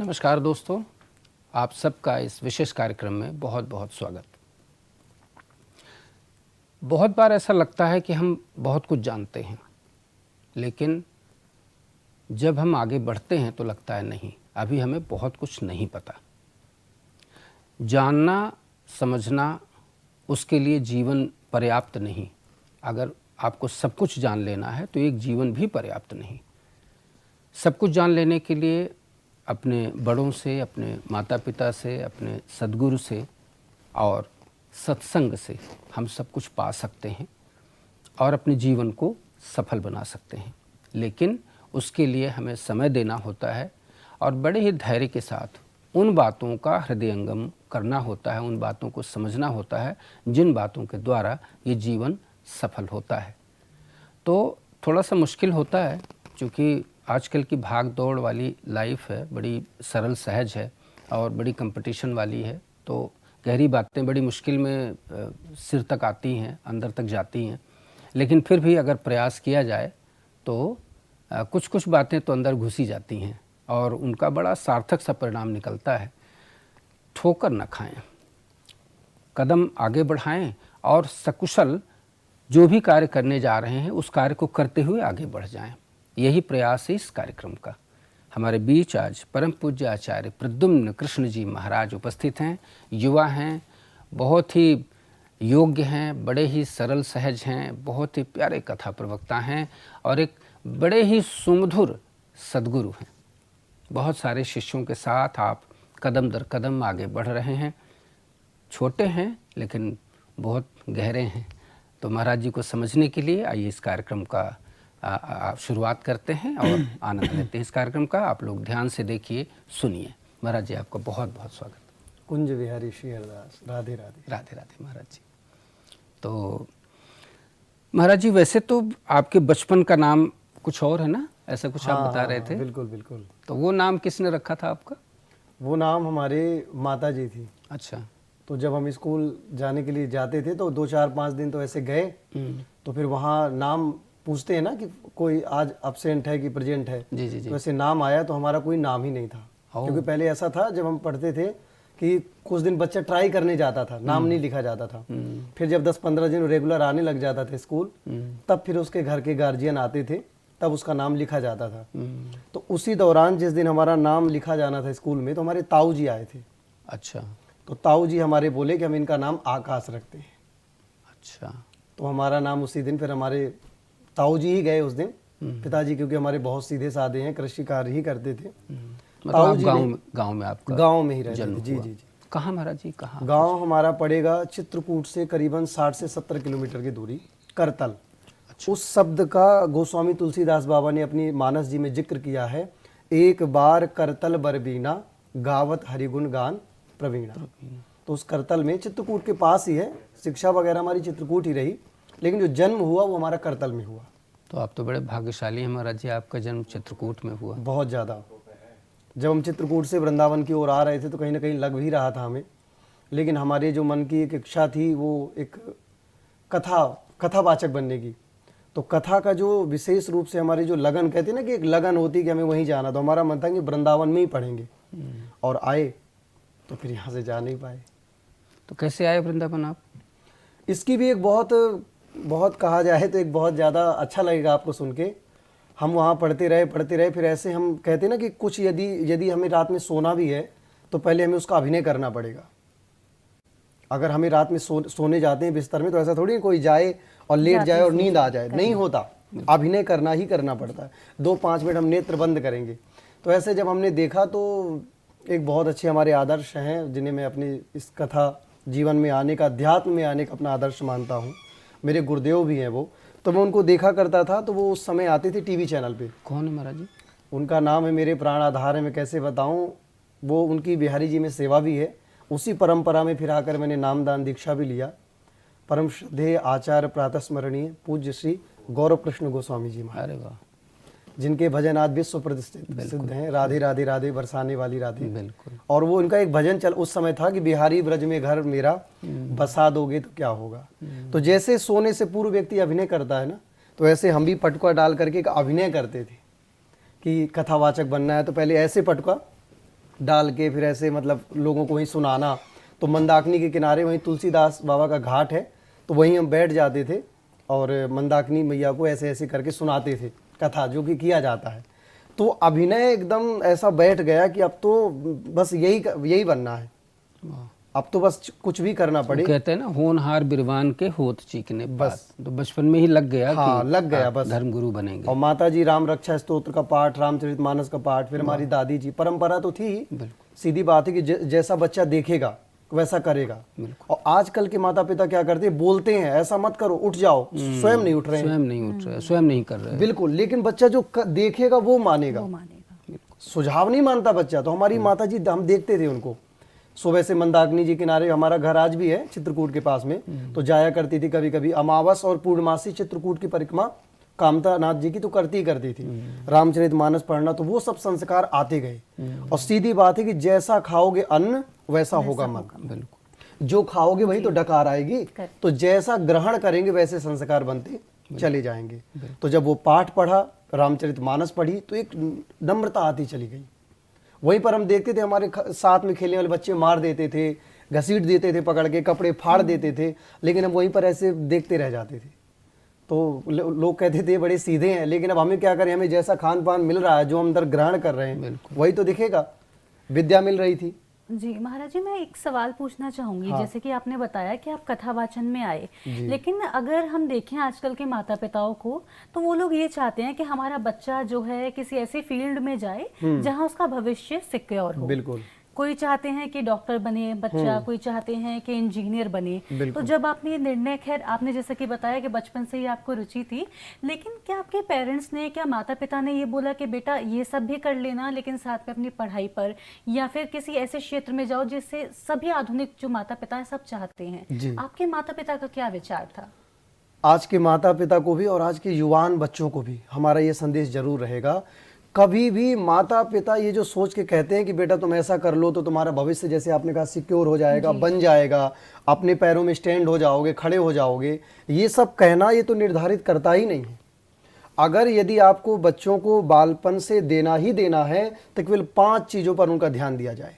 नमस्कार दोस्तों, आप सबका इस विशेष कार्यक्रम में बहुत बहुत स्वागत। बहुत बार ऐसा लगता है कि हम बहुत कुछ जानते हैं, लेकिन जब हम आगे बढ़ते हैं तो लगता है नहीं, अभी हमें बहुत कुछ नहीं पता। जानना, समझना, उसके लिए जीवन पर्याप्त नहीं। अगर आपको सब कुछ जान लेना है तो एक जीवन भी पर्याप्त नहीं। सब कुछ जान लेने के लिए अपने बड़ों से, अपने माता पिता से, अपने सद्गुरु से और सत्संग से हम सब कुछ पा सकते हैं और अपने जीवन को सफल बना सकते हैं। लेकिन उसके लिए हमें समय देना होता है और बड़े ही धैर्य के साथ उन बातों का हृदयंगम करना होता है, उन बातों को समझना होता है जिन बातों के द्वारा ये जीवन सफल होता है। तो थोड़ा सा मुश्किल होता है, क्योंकि आजकल की भाग दौड़ वाली लाइफ है, बड़ी सरल सहज है और बड़ी कंपटीशन वाली है। तो गहरी बातें बड़ी मुश्किल में सिर तक आती हैं, अंदर तक जाती हैं। लेकिन फिर भी अगर प्रयास किया जाए तो कुछ कुछ बातें तो अंदर घुसी जाती हैं और उनका बड़ा सार्थक सा परिणाम निकलता है। ठोकर न खाएं, कदम आगे बढ़ाएं और सकुशल जो भी कार्य करने जा रहे हैं उस कार्य को करते हुए आगे बढ़ जाएं। यही प्रयास है इस कार्यक्रम का। हमारे बीच आज परम पूज्य आचार्य प्रद्युम्न कृष्ण जी महाराज उपस्थित हैं। युवा हैं, बहुत ही योग्य हैं, बड़े ही सरल सहज हैं, बहुत ही प्यारे कथा प्रवक्ता हैं और एक बड़े ही सुमधुर सद्गुरु हैं। बहुत सारे शिष्यों के साथ आप कदम दर कदम आगे बढ़ रहे हैं। छोटे हैं लेकिन बहुत गहरे हैं। तो महाराज जी को समझने के लिए आइए इस कार्यक्रम का शुरुआत करते हैं और आनंद लेते हैं इस कार्यक्रम का। आप लोग ध्यान से देखिए, सुनिए। महाराज जी आपका बहुत बहुत स्वागत। कुंज विहारी श्री हरदास। राधे राधे। राधे राधे महाराज जी। तो महाराज जी, वैसे तो आपके बचपन का नाम कुछ और है ना, ऐसा कुछ आप बता रहे थे? बिल्कुल बिल्कुल। तो वो नाम किसने रखा था आपका? वो नाम हमारे माता जी थी। अच्छा। तो जब हम स्कूल जाने के लिए जाते थे तो 2-4-5 दिन तो ऐसे गए, तो फिर वहाँ नाम पूछते हैं ना कि कोई आज अब्सेंट है कि प्रेजेंट है। जी जी जी। तो ऐसे नाम आया तो हमारा कोई नाम ही नहीं था। क्योंकि पहले ऐसा था जब हम पढ़ते थे कि कुछ दिन बच्चा ट्राई करने जाता था, नाम नहीं लिखा जाता था। फिर जब 10-15 दिन रेगुलर आने लग जाता था स्कूल, तब फिर उसके घर के गार्जियन आते थे, तब उसका नाम लिखा जाता था। तो उसी दौरान जिस दिन हमारा नाम लिखा जाना था स्कूल में, तो हमारे ताऊ जी आए थे। अच्छा। तो ताऊ जी हमारे बोले कि हम इनका नाम आकाश रखते हैं। अच्छा। तो हमारा नाम उसी दिन फिर हमारे ताऊ जी ही गए उस दिन। पिताजी क्योंकि हमारे बहुत सीधे साधे हैं, कृषि कार्य ही करते थे। मतलब आप गांव में आपका गांव में ही रहते थे। जी जी जी। कहाँ महाराज जी, कहाँ? गांव हमारा पड़ेगा चित्रकूट से करीबन 60 से 70 किलोमीटर की दूरी, करतल। अच्छा। उस शब्द का गोस्वामी तुलसीदास बाबा ने अपनी मानस जी में जिक्र किया है। एक बार करतल बरबीना, गावत हरिगुण गान प्रवीणा। तो उस करतल में, चित्रकूट के पास ही है, शिक्षा वगैरह हमारी चित्रकूट ही रही, लेकिन जो जन्म हुआ वो हमारा करतल में हुआ। तो आप तो बड़े भाग्यशाली हैं महाराज जी, आपका जन्म चित्रकूट में हुआ। बहुत ज़्यादा। जब हम चित्रकूट से वृंदावन की ओर आ रहे थे तो कहीं ना कहीं लग भी रहा था हमें, लेकिन हमारे जो मन की एक इच्छा थी वो एक कथावाचक बनने की। तो कथा का जो विशेष रूप से हमारी जो लगन, कहते हैं ना कि एक लगन होती है कि हमें वहीं जाना, तो हमारा मन था कि वृंदावन में ही पढ़ेंगे। और आए तो फिर यहाँ से जा नहीं पाए। तो कैसे आए वृंदावन आप? इसकी भी एक बहुत कहा जाए तो एक बहुत ज़्यादा अच्छा लगेगा आपको सुन के। हम वहाँ पढ़ते रहे, फिर ऐसे हम कहते हैं ना कि कुछ यदि हमें रात में सोना भी है तो पहले हमें उसका अभिनय करना पड़ेगा। अगर हमें रात में सोने जाते हैं बिस्तर में, तो ऐसा थोड़ी कोई जाए और लेट जाए और नींद आ जाए, नहीं होता। अभिनय करना ही करना पड़ता है। 2-5 मिनट हम नेत्र बंद करेंगे। तो ऐसे जब हमने देखा तो एक बहुत अच्छे हमारे आदर्श हैं जिन्हें मैं अपनी इस कथा जीवन में आने का, अध्यात्म में आने का अपना आदर्श मानता हूँ। मेरे गुरुदेव भी हैं वो। तो मैं उनको देखा करता था, तो वो उस समय आते थे टीवी चैनल पे। कौन है महाराज जी? उनका नाम है मेरे प्राण आधार है, मैं कैसे बताऊँ। वो उनकी बिहारी जी में सेवा भी है। उसी परंपरा में फिर आकर मैंने नामदान दीक्षा भी लिया। परम श्रद्धेय आचार्य प्रातस्मरणीय पूज्य श्री गौरव कृष्ण गोस्वामी जी महाराज। अरे वाह। जिनके भजन आज विश्व प्रसिद्ध हैं, राधे राधे राधे बरसाने वाली राधे। बिल्कुल। और वो उनका एक भजन उस समय था कि बिहारी ब्रज में घर मेरा, बसा दोगे तो क्या होगा। तो जैसे सोने से पूर्व व्यक्ति अभिनय करता है ना, तो ऐसे हम भी पटुआ डाल करके एक अभिनय करते थे कि कथावाचक बनना है तो पहले ऐसे पटुआ डाल के फिर ऐसे मतलब लोगों को वहीं सुनाना। तो मंदाकिनी के किनारे वहीं तुलसीदास बाबा का घाट है, तो वहीं हम बैठ जाते थे और मंदाकिनी मैया को ऐसे ऐसे करके सुनाते थे कथा, जो कि किया जाता है। तो अभिनय एकदम ऐसा बैठ गया कि अब तो बस यही बनना है, अब तो बस कुछ भी करना पड़े। कहते हैं ना, होनहार बिरवान के होत चीकने बस, तो बचपन में ही लग गया। हाँ, कि लग गया बस, धर्मगुरु बनेंगे। और माता जी राम रक्षा स्तोत्र का पाठ, रामचरितमानस का पाठ, फिर हमारी दादी जी, परंपरा तो थी ही। सीधी बात है कि जैसा बच्चा देखेगा वैसा करेगा। और आजकल के माता पिता क्या करते हैं, बोलते हैं ऐसा मत करो, उठ जाओ, स्वयं नहीं उठ रहे हैं, स्वयं नहीं कर रहे हैं। बिल्कुल। लेकिन बच्चा जो देखेगा वो मानेगा, सुझाव नहीं मानता बच्चा। तो हमारी माता जी, हम देखते थे उनको सुबह से मंदाकिनी जी किनारे, हमारा घर आज भी है चित्रकूट के पास में, तो जाया करती थी कभी कभी अमावस और पूर्णमासी चित्रकूट की परिक्रमा कामता नाथ जी की तो करती थी। रामचरितमानस पढ़ना, तो वो सब संस्कार आते गए। और सीधी बात है कि जैसा खाओगे अन्न वैसा होगा मन, बिल्कुल। जो खाओगे वही तो डकार आएगी, तो जैसा ग्रहण करेंगे वैसे संस्कार बनते चले जाएंगे। तो जब वो पाठ पढ़ा, रामचरितमानस पढ़ी, तो एक नम्रता आती चली गई। वहीं पर हम देखते थे हमारे साथ में खेलने वाले बच्चे मार देते थे, घसीट देते थे पकड़ के, कपड़े फाड़ देते थे, लेकिन हम वहीं पर ऐसे देखते रह जाते थे। तो लोग कहते थे बड़े सीधे हैं, लेकिन अब हमें क्या करें, हमें जैसा खान पान मिल रहा है, जो हम अंदर ग्रहण कर रहे हैं, वही तो दिखेगा। विद्या मिल रही थी। जी महाराज जी, मैं एक सवाल पूछना चाहूंगी। हाँ। जैसे कि आपने बताया कि आप कथावाचन में आए, लेकिन अगर हम देखें आजकल के माता पिताओं को, तो वो लोग ये चाहते हैं कि हमारा बच्चा जो है किसी ऐसे फील्ड में जाए जहां उसका भविष्य सिक्योर हो। बिल्कुल। कोई चाहते हैं कि डॉक्टर बने बच्चा, कोई चाहते हैं कि इंजीनियर बने। तो जब आपने ये निर्णय, खैर आपने जैसे कि बताया कि बचपन से ही आपको रुचि थी, लेकिन क्या आपके पेरेंट्स ने, क्या माता पिता ने ये बोला कि बेटा ये सब भी कर लेना, लेकिन साथ में अपनी पढ़ाई पर, या फिर किसी ऐसे क्षेत्र में जाओ जिससे सभी आधुनिक जो माता पिता है सब चाहते हैं? आपके माता पिता का क्या विचार था? आज के माता पिता को भी और आज के युवान बच्चों को भी हमारा ये संदेश जरूर रहेगा, कभी भी माता पिता ये जो सोच के कहते हैं कि बेटा तुम ऐसा कर लो तो तुम्हारा भविष्य, जैसे आपने कहा, सिक्योर हो जाएगा, बन जाएगा, अपने पैरों में स्टैंड हो जाओगे, खड़े हो जाओगे, ये सब कहना ये तो निर्धारित करता ही नहीं है। अगर यदि आपको बच्चों को बालपन से देना ही देना है तो केवल 5 चीज़ों पर उनका ध्यान दिया जाए।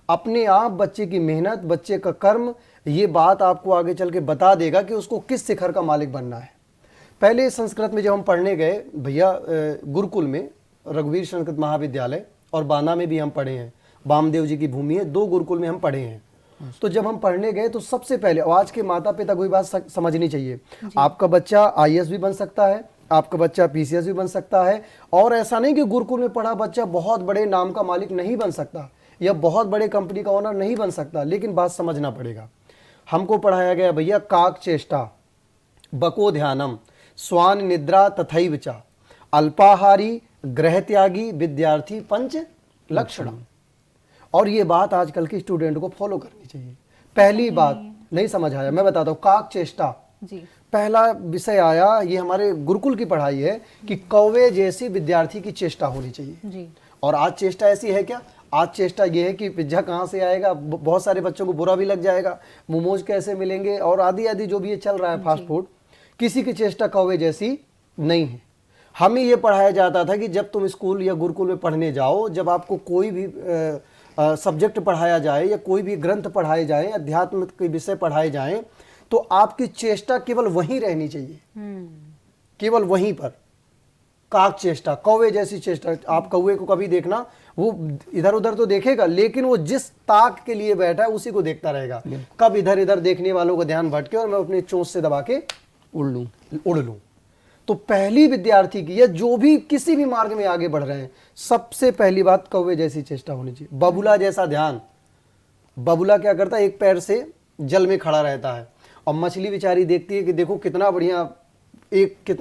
अपने आप बच्चे की मेहनत, बच्चे का कर्म, ये बात आपको आगे चल के बता देगा कि उसको किस शिखर का मालिक बनना है। पहले संस्कृत में जब हम पढ़ने गए भैया, गुरुकुल में, रघुवीर संस्कृत महाविद्यालय और बाना में भी हम पढ़े हैं, बामदेव जी की भूमि है, 2 गुरुकुल में हम पढ़े हैं। तो जब हम पढ़ने गए तो सबसे पहले, आज के माता पिता को ये बात समझनी चाहिए, आपका बच्चा IAS भी बन सकता है, आपका बच्चा PCS भी बन सकता है, और ऐसा नहीं कि गुरुकुल में पढ़ा बच्चा बहुत बड़े नाम का मालिक नहीं बन सकता या बहुत बड़े कंपनी का ओनर नहीं बन सकता। लेकिन बात समझना पड़ेगा। हमको पढ़ाया गया भैया, काक चेष्टा, बको ध्यानम, स्वान निद्रा तथैव च, अल्पाहारी, ग्रह त्यागी, विद्यार्थी, पंच लक्षणम। और ये बात आजकल के स्टूडेंट को फॉलो करनी चाहिए। पहली बात नहीं समझ आया, मैं बताता हूँ, काक चेष्टा पहला विषय आया, ये हमारे गुरुकुल की पढ़ाई है कि कौवे जैसी विद्यार्थी की चेष्टा होनी चाहिए। और आज चेष्टा ऐसी है क्या? आज चेष्टा ये है कि पिज्जा कहाँ से आएगा, बहुत सारे बच्चों को बुरा भी लग जाएगा, मोमोज कैसे मिलेंगे, और आदि आदि जो भी ये चल रहा है फास्ट फूड, किसी की चेष्टा कौवे जैसी नहीं है। हमें ये पढ़ाया जाता था कि जब तुम स्कूल या गुरुकुल में पढ़ने जाओ, जब आपको कोई भी सब्जेक्ट पढ़ाया जाए या कोई भी ग्रंथ पढ़ाए जाए, अध्यात्म के विषय पढ़ाए जाएं, तो आपकी चेष्टा केवल वहीं रहनी चाहिए, केवल वहीं पर। काक चेष्टा, कौवे जैसी चेष्टा। आप कौवे को कभी देखना, वो इधर उधर तो देखेगा, लेकिन वो जिस ताक के लिए बैठा है उसी को देखता रहेगा। कब इधर इधर देखने वालों का ध्यान भटके और मैं अपनी चोंच से दबा के उड़ लूं। तो पहली विद्यार्थी की, या जो भी किसी भी मार्ग में आगे बढ़ रहे हैं, सबसे पहली बात कौवे जैसी चेष्टा होनी चाहिए। बबुला जैसा ध्यान। बबुला क्या करता है, एक पैर से जल में खड़ा रहता है, और मछली बेचारी देखती है कि देखो कितना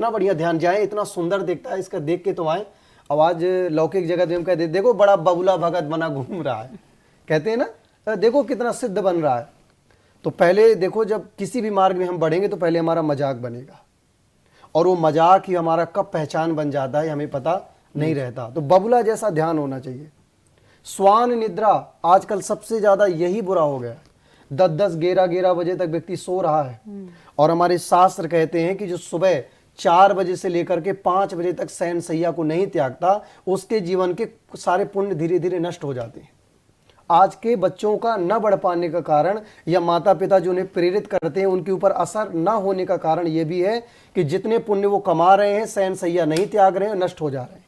बढ़िया ध्यान जाए, इतना सुंदर दिखता है, इसका देख के तो आए। आवाज लौकिक जगत में हम कहते देखो बड़ा बबुला भगत बना घूम रहा है, कहते हैं ना, देखो कितना सिद्ध बन रहा है। तो पहले देखो, जब किसी भी मार्ग में हम बढ़ेंगे तो पहले हमारा मजाक बनेगा, और वो मजाक ही हमारा कब पहचान बन जाता है हमें पता नहीं रहता। तो बबुला जैसा ध्यान होना चाहिए। स्वान निद्रा, आजकल सबसे ज्यादा यही बुरा हो गया। 10-10, 11-11 बजे तक व्यक्ति सो रहा है, और हमारे शास्त्र कहते हैं कि जो सुबह 4 बजे से लेकर के 5 बजे तक शयन सैया को नहीं त्यागता, उसके जीवन के सारे पुण्य धीरे धीरे नष्ट हो जाते हैं। आज के बच्चों का न बढ़ पाने का कारण या माता पिता जो उन्हें प्रेरित करते हैं उनके ऊपर असर न होने का कारण ये भी है कि जितने पुण्य वो कमा रहे हैं शयन सैया नहीं त्याग रहे हैं, नष्ट हो जा रहे हैं।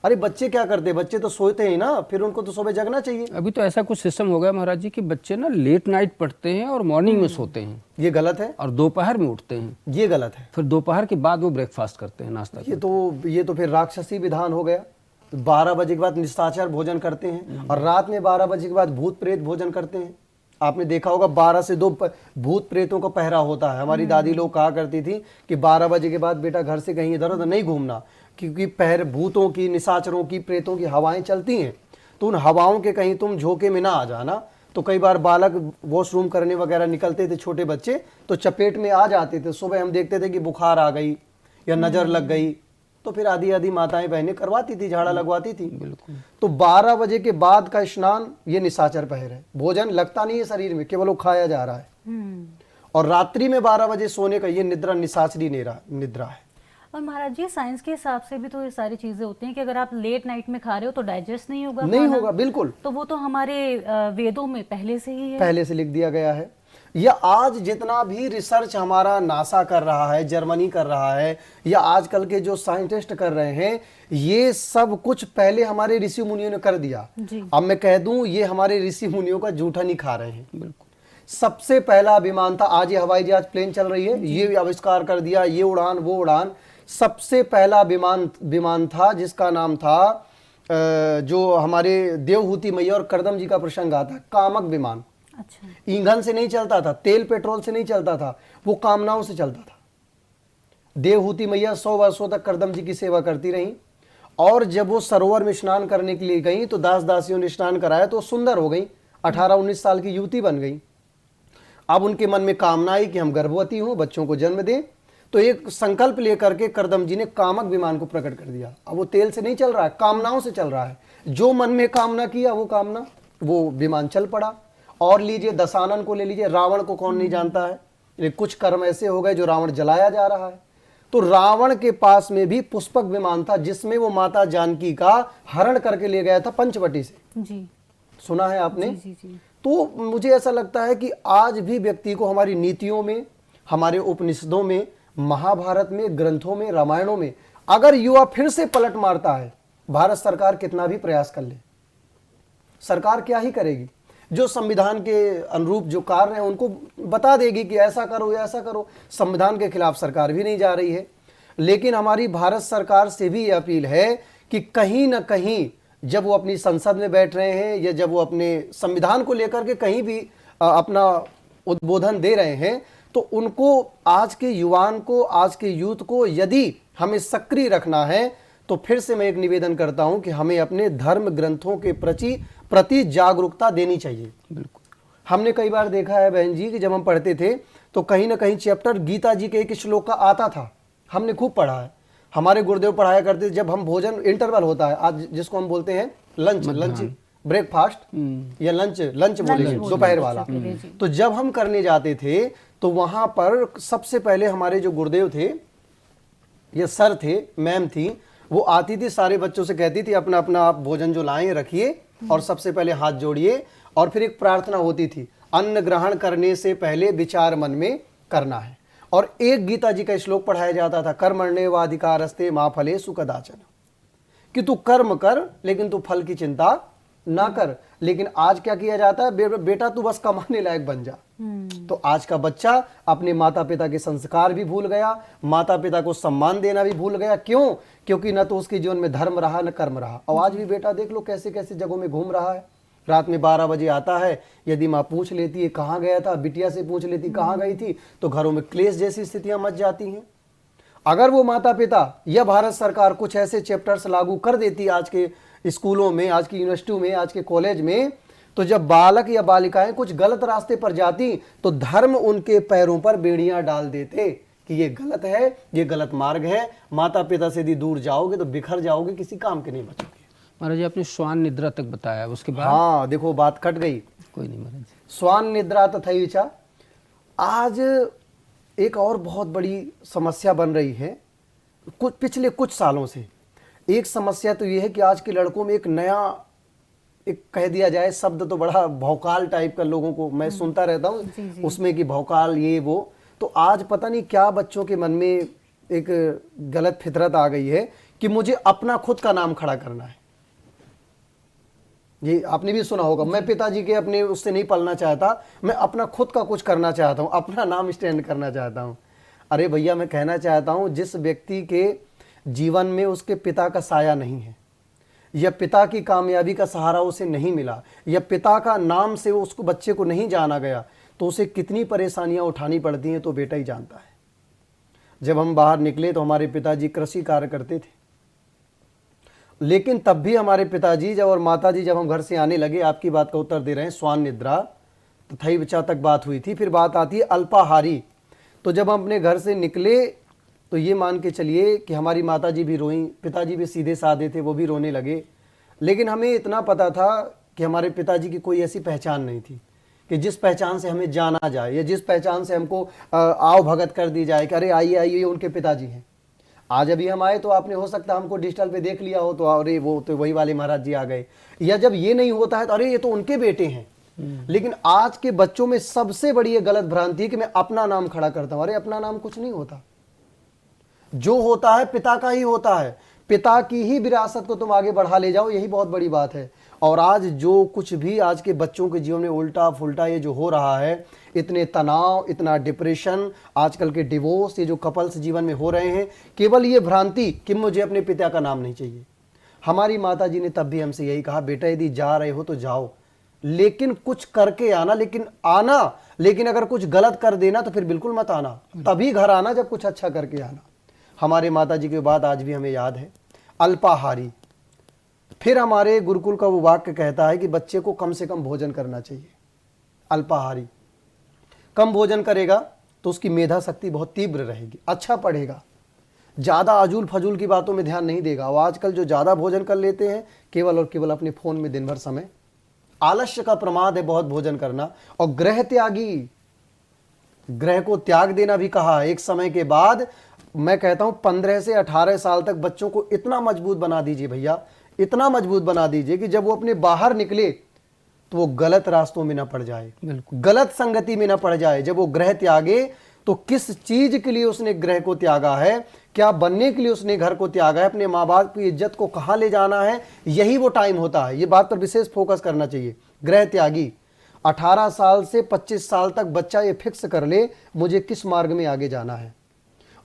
अरे बच्चे क्या करते हैं, बच्चे तो सोते हैं ना, फिर उनको तो सुबह जगना चाहिए। अभी तो ऐसा कुछ सिस्टम हो गया महाराज जी कि बच्चे ना लेट नाइट पढ़ते हैं और मॉर्निंग में सोते हैं, ये गलत है और दोपहर में उठते हैं, ये गलत है। फिर दोपहर के बाद वो ब्रेकफास्ट करते हैं, नाश्ता ये तो फिर राक्षसी विधान हो गया। 12 बजे के बाद निशाचर भोजन करते हैं और रात में 12 बजे के बाद भूत प्रेत भोजन करते हैं। आपने देखा होगा 12 से 2 भूत प्रेतों का पहरा होता है। हमारी दादी लोग कहा करती थी कि 12 बजे के बाद बेटा घर से कहीं इधर उधर नहीं घूमना, क्योंकि पहर भूतों की, निशाचरों की, प्रेतों की हवाएं चलती हैं, तो उन हवाओं के कहीं तुम झोंके में ना आ जाना। तो कई बार बालक वॉशरूम करने वगैरह निकलते थे, छोटे बच्चे तो चपेट में आ जाते थे। सुबह हम देखते थे कि बुखार आ गई या नजर लग गई, तो फिर आधी आधी माताएं बहनें करवाती थी, झाड़ा लगवाती थी। बिल्कुल। तो 12 बजे के बाद का स्नान ये निशाचर पहर है। भोजन लगता नहीं है शरीर में, केवल वो खाया जा रहा है। और रात्रि में 12 बजे सोने का ये निद्रा निशाचरी निद्रा है। और महाराज जी साइंस के हिसाब से भी तो ये सारी चीजें होती हैं कि अगर आप लेट नाइट में खा रहे हो तो डाइजेस्ट नहीं होगा, नहीं होगा, बिल्कुल। तो वो तो हमारे वेदों में पहले से ही है, पहले से लिख दिया गया है। या आज जितना भी रिसर्च हमारा नासा कर रहा है, जर्मनी कर रहा है, या आजकल के जो साइंटिस्ट कर रहे हैं, ये सब कुछ पहले हमारे ऋषि मुनियों ने कर दिया। अब मैं कह दूं ये हमारे ऋषि मुनियों का जूठा नहीं खा रहे हैं। बिल्कुल। सबसे पहला विमान था, आज ये हवाई जहाज प्लेन चल रही है, ये आविष्कार कर दिया, ये उड़ान वो उड़ान। सबसे पहला विमान था जिसका नाम था जो हमारे देवहूति मैया और करदम जी का प्रसंग आता है, कामक विमान। अच्छा। ईंधन से नहीं चलता था, तेल पेट्रोल से नहीं चलता था, वो कामनाओं से चलता था। देवहूति मैया 100 वर्षों तक करदम जी की सेवा करती रही, और जब वो सरोवर में स्नान करने के लिए गई तो दास दासियों ने स्नान कराया तो सुंदर हो गई, 18-19 साल की युवती बन गई। अब उनके मन में कामना आई कि हम गर्भवती हों, बच्चों को जन्म दें, तो एक संकल्प लेकर के करदम जी ने कामक विमान को प्रकट कर दिया। अब वो तेल से नहीं चल रहा है, कामनाओं से चल रहा है। जो मन में कामना किया वो विमान चल पड़ा। और लीजिए दशानन को ले लीजिए, रावण को कौन नहीं जानता है, लेकिन कुछ कर्म ऐसे हो गए जो रावण जलाया जा रहा है। तो रावण के पास में भी पुष्पक विमान था जिसमें वो माता जानकी का हरण करके ले गया था पंचवटी से। जी। सुना है आपने? जी, जी। तो मुझे ऐसा लगता है कि आज भी व्यक्ति को हमारी नीतियों में, हमारे उपनिषदों में, महाभारत में, ग्रंथों में, रामायणों में अगर युवा फिर से पलट मारता है, भारत सरकार कितना भी प्रयास कर ले, सरकार क्या ही करेगी। जो संविधान के अनुरूप जो कार्य हैं उनको बता देगी कि ऐसा करो या ऐसा करो। संविधान के खिलाफ सरकार भी नहीं जा रही है। लेकिन हमारी भारत सरकार से भी ये अपील है कि कहीं ना कहीं जब वो अपनी संसद में बैठ रहे हैं या जब वो अपने संविधान को लेकर के कहीं भी अपना उद्बोधन दे रहे हैं, तो उनको, आज के युवान को, आज के यूथ को यदि हमें सक्रिय रखना है तो फिर से मैं एक निवेदन करता हूं कि हमें अपने धर्म ग्रंथों के प्रति जागरूकता देनी चाहिए। बिल्कुल। हमने कई बार देखा है बहन जी कि जब हम पढ़ते थे तो कहीं ना कहीं चैप्टर गीता जी के एक श्लोक का आता था, हमने खूब पढ़ा है। हमारे गुरुदेव पढ़ाया करते थे, जब हम भोजन इंटरवल होता है, आज जिसको हम बोलते हैं लंच ब्रेकफास्ट या लंच बोलेंगे, दोपहर वाला, तो जब हम करने जाते थे तो वहां पर सबसे पहले हमारे जो गुरुदेव थे या सर थे, मैम थी, वो आती थी, सारे बच्चों से कहती थी अपना अपना आप भोजन जो लाएं रखिए और सबसे पहले हाथ जोड़िए, और फिर एक प्रार्थना होती थी, अन्न ग्रहण करने से पहले विचार मन में करना है। और एक गीता जी का श्लोक पढ़ाया जाता था, कर्मण्येवाधिकारस्ते मा फलेषु कदाचन, कि तू कर्म कर लेकिन तू फल की चिंता ना कर। लेकिन आज क्या किया जाता है, बेटा तू बस कमाने लायक बन जा। तो आज का बच्चा अपने माता पिता के संस्कार भी भूल गया, माता पिता को सम्मान देना भी भूल गया। क्यों? क्योंकि न तो उसके जीवन में धर्म रहा न कर्म रहा। और आज भी बेटा देख लो कैसे कैसे जगहों में घूम रहा है। रात में 12 बजे आता है, यदि माँ पूछ लेती है कहाँ गया था, बिटिया से पूछ लेती कहाँ गई थी, तो घरों में क्लेश जैसी स्थितियां मच जाती हैं। अगर वो माता पिता या भारत सरकार कुछ ऐसे चैप्टर्स लागू कर देती आज के स्कूलों में, आज की यूनिवर्सिटियों में, आज के कॉलेज में, तो जब बालक या बालिकाएं कुछ गलत रास्ते पर जाती तो धर्म उनके पैरों पर बेड़ियां डाल देते कि ये गलत है, ये गलत मार्ग है, माता पिता से यदि दूर जाओगे तो बिखर जाओगे, किसी काम के नहीं बचोगे। महाराज जी आपने श्वान निद्रा तक बताया, उसके बाद? हाँ देखो बात कट गई। कोई नहीं महाराज जी। श्वान निद्रा तथैचा आज एक और बहुत बड़ी समस्या बन रही है पिछले कुछ सालों से। एक समस्या तो ये है कि आज के लड़कों में एक नया एक कह दिया जाए शब्द तो बड़ा भौकाल टाइप का लोगों को मैं सुनता रहता हूँ उसमें कि भौकाल ये वो, तो आज पता नहीं क्या बच्चों के मन में एक गलत फितरत आ गई है कि मुझे अपना खुद का नाम खड़ा करना है। ये आपने भी सुना होगा, मैं पिताजी के अपने उससे नहीं पलना चाहता, मैं अपना खुद का कुछ करना चाहता हूँ, अपना नाम स्टैंड करना चाहता हूँ। अरे भैया मैं कहना चाहता हूँ जिस व्यक्ति के जीवन में उसके पिता का साया नहीं है या पिता की कामयाबी का सहारा उसे नहीं मिला या पिता का नाम से उसको बच्चे को नहीं जाना गया तो उसे कितनी परेशानियां उठानी पड़ती हैं तो बेटा ही जानता है। जब हम बाहर निकले तो हमारे पिताजी कृषि कार्य करते थे, लेकिन तब भी हमारे पिताजी जब और माताजी जब हम घर से आने लगे, आपकी बात का उत्तर दे रहे हैं, स्वान निद्रा तथा बच्चा तक बात हुई थी। फिर बात आती है अल्पाहारी। तो जब हम अपने घर से निकले तो ये मान के चलिए कि हमारी माताजी भी रोईं, पिताजी भी सीधे साधे थे, वो भी रोने लगे। लेकिन हमें इतना पता था कि हमारे पिताजी की कोई ऐसी पहचान नहीं थी कि जिस पहचान से हमें जाना जाए या जिस पहचान से हमको आओ भगत कर दी जाए कि अरे आइए आइए उनके पिताजी हैं। आज अभी हम आए तो आपने हो सकता हमको डिजिटल पे देख लिया हो तो अरे वो तो वही वाले महाराज जी आ गए, या जब ये नहीं होता है तो अरे ये तो उनके बेटे हैं। लेकिन आज के बच्चों में सबसे बड़ी ये गलत भ्रांति है कि मैं अपना नाम खड़ा करता हूं। अरे अपना नाम कुछ नहीं होता, जो होता है पिता का ही होता है, पिता की ही विरासत को तुम आगे बढ़ा ले जाओ, यही बहुत बड़ी बात है। और आज जो कुछ भी आज के बच्चों के जीवन में उल्टा फुल्टा ये जो हो रहा है, इतने तनाव, इतना डिप्रेशन, आजकल के डिवोर्स, ये जो कपल्स जीवन में हो रहे हैं, केवल ये भ्रांति कि मुझे अपने पिता का नाम नहीं चाहिए। हमारी माता जी ने तब भी हमसे यही कहा, बेटा यदि जा रहे हो तो जाओ लेकिन कुछ करके आना, लेकिन अगर कुछ गलत कर देना तो फिर बिल्कुल मत आना, तभी घर आना जब कुछ अच्छा करके आना। हमारे माता जी की बात आज भी हमें याद है, अल्पाहारी। फिर हमारे गुरुकुल का वो वाक्य कहता है कि बच्चे को कम से कम भोजन करना चाहिए। अल्पाहारी कम भोजन करेगा तो उसकी मेधा शक्ति बहुत तीव्र रहेगी, अच्छा पढ़ेगा, ज़्यादा आजूल फजूल की बातों में ध्यान नहीं देगा। और आजकल जो ज़्यादा भोजन कर लेते हैं केवल और केवल अपने फ़ोन में दिन भर समय, आलस्य का प्रमाद है बहुत भोजन करना। और ग्रह त्यागी, ग्रह को त्याग देना भी कहा है। एक समय के बाद मैं कहता हूं 15 से 18 साल तक बच्चों को इतना मजबूत बना दीजिए भैया, इतना मजबूत बना दीजिए कि जब वो अपने बाहर निकले तो वो गलत रास्तों में ना पड़ जाए, गलत संगति में ना पड़ जाए। जब वो ग्रह त्यागे तो किस चीज के लिए उसने ग्रह को त्यागा है, क्या बनने के लिए उसने घर को त्यागा है, अपने माँ बाप की इज्जत को कहाँ ले जाना है, यही वो टाइम होता है। ये बात पर विशेष फोकस करना चाहिए। ग्रह त्यागी 18 साल से 25 साल तक बच्चा ये फिक्स कर ले मुझे किस मार्ग में आगे जाना है,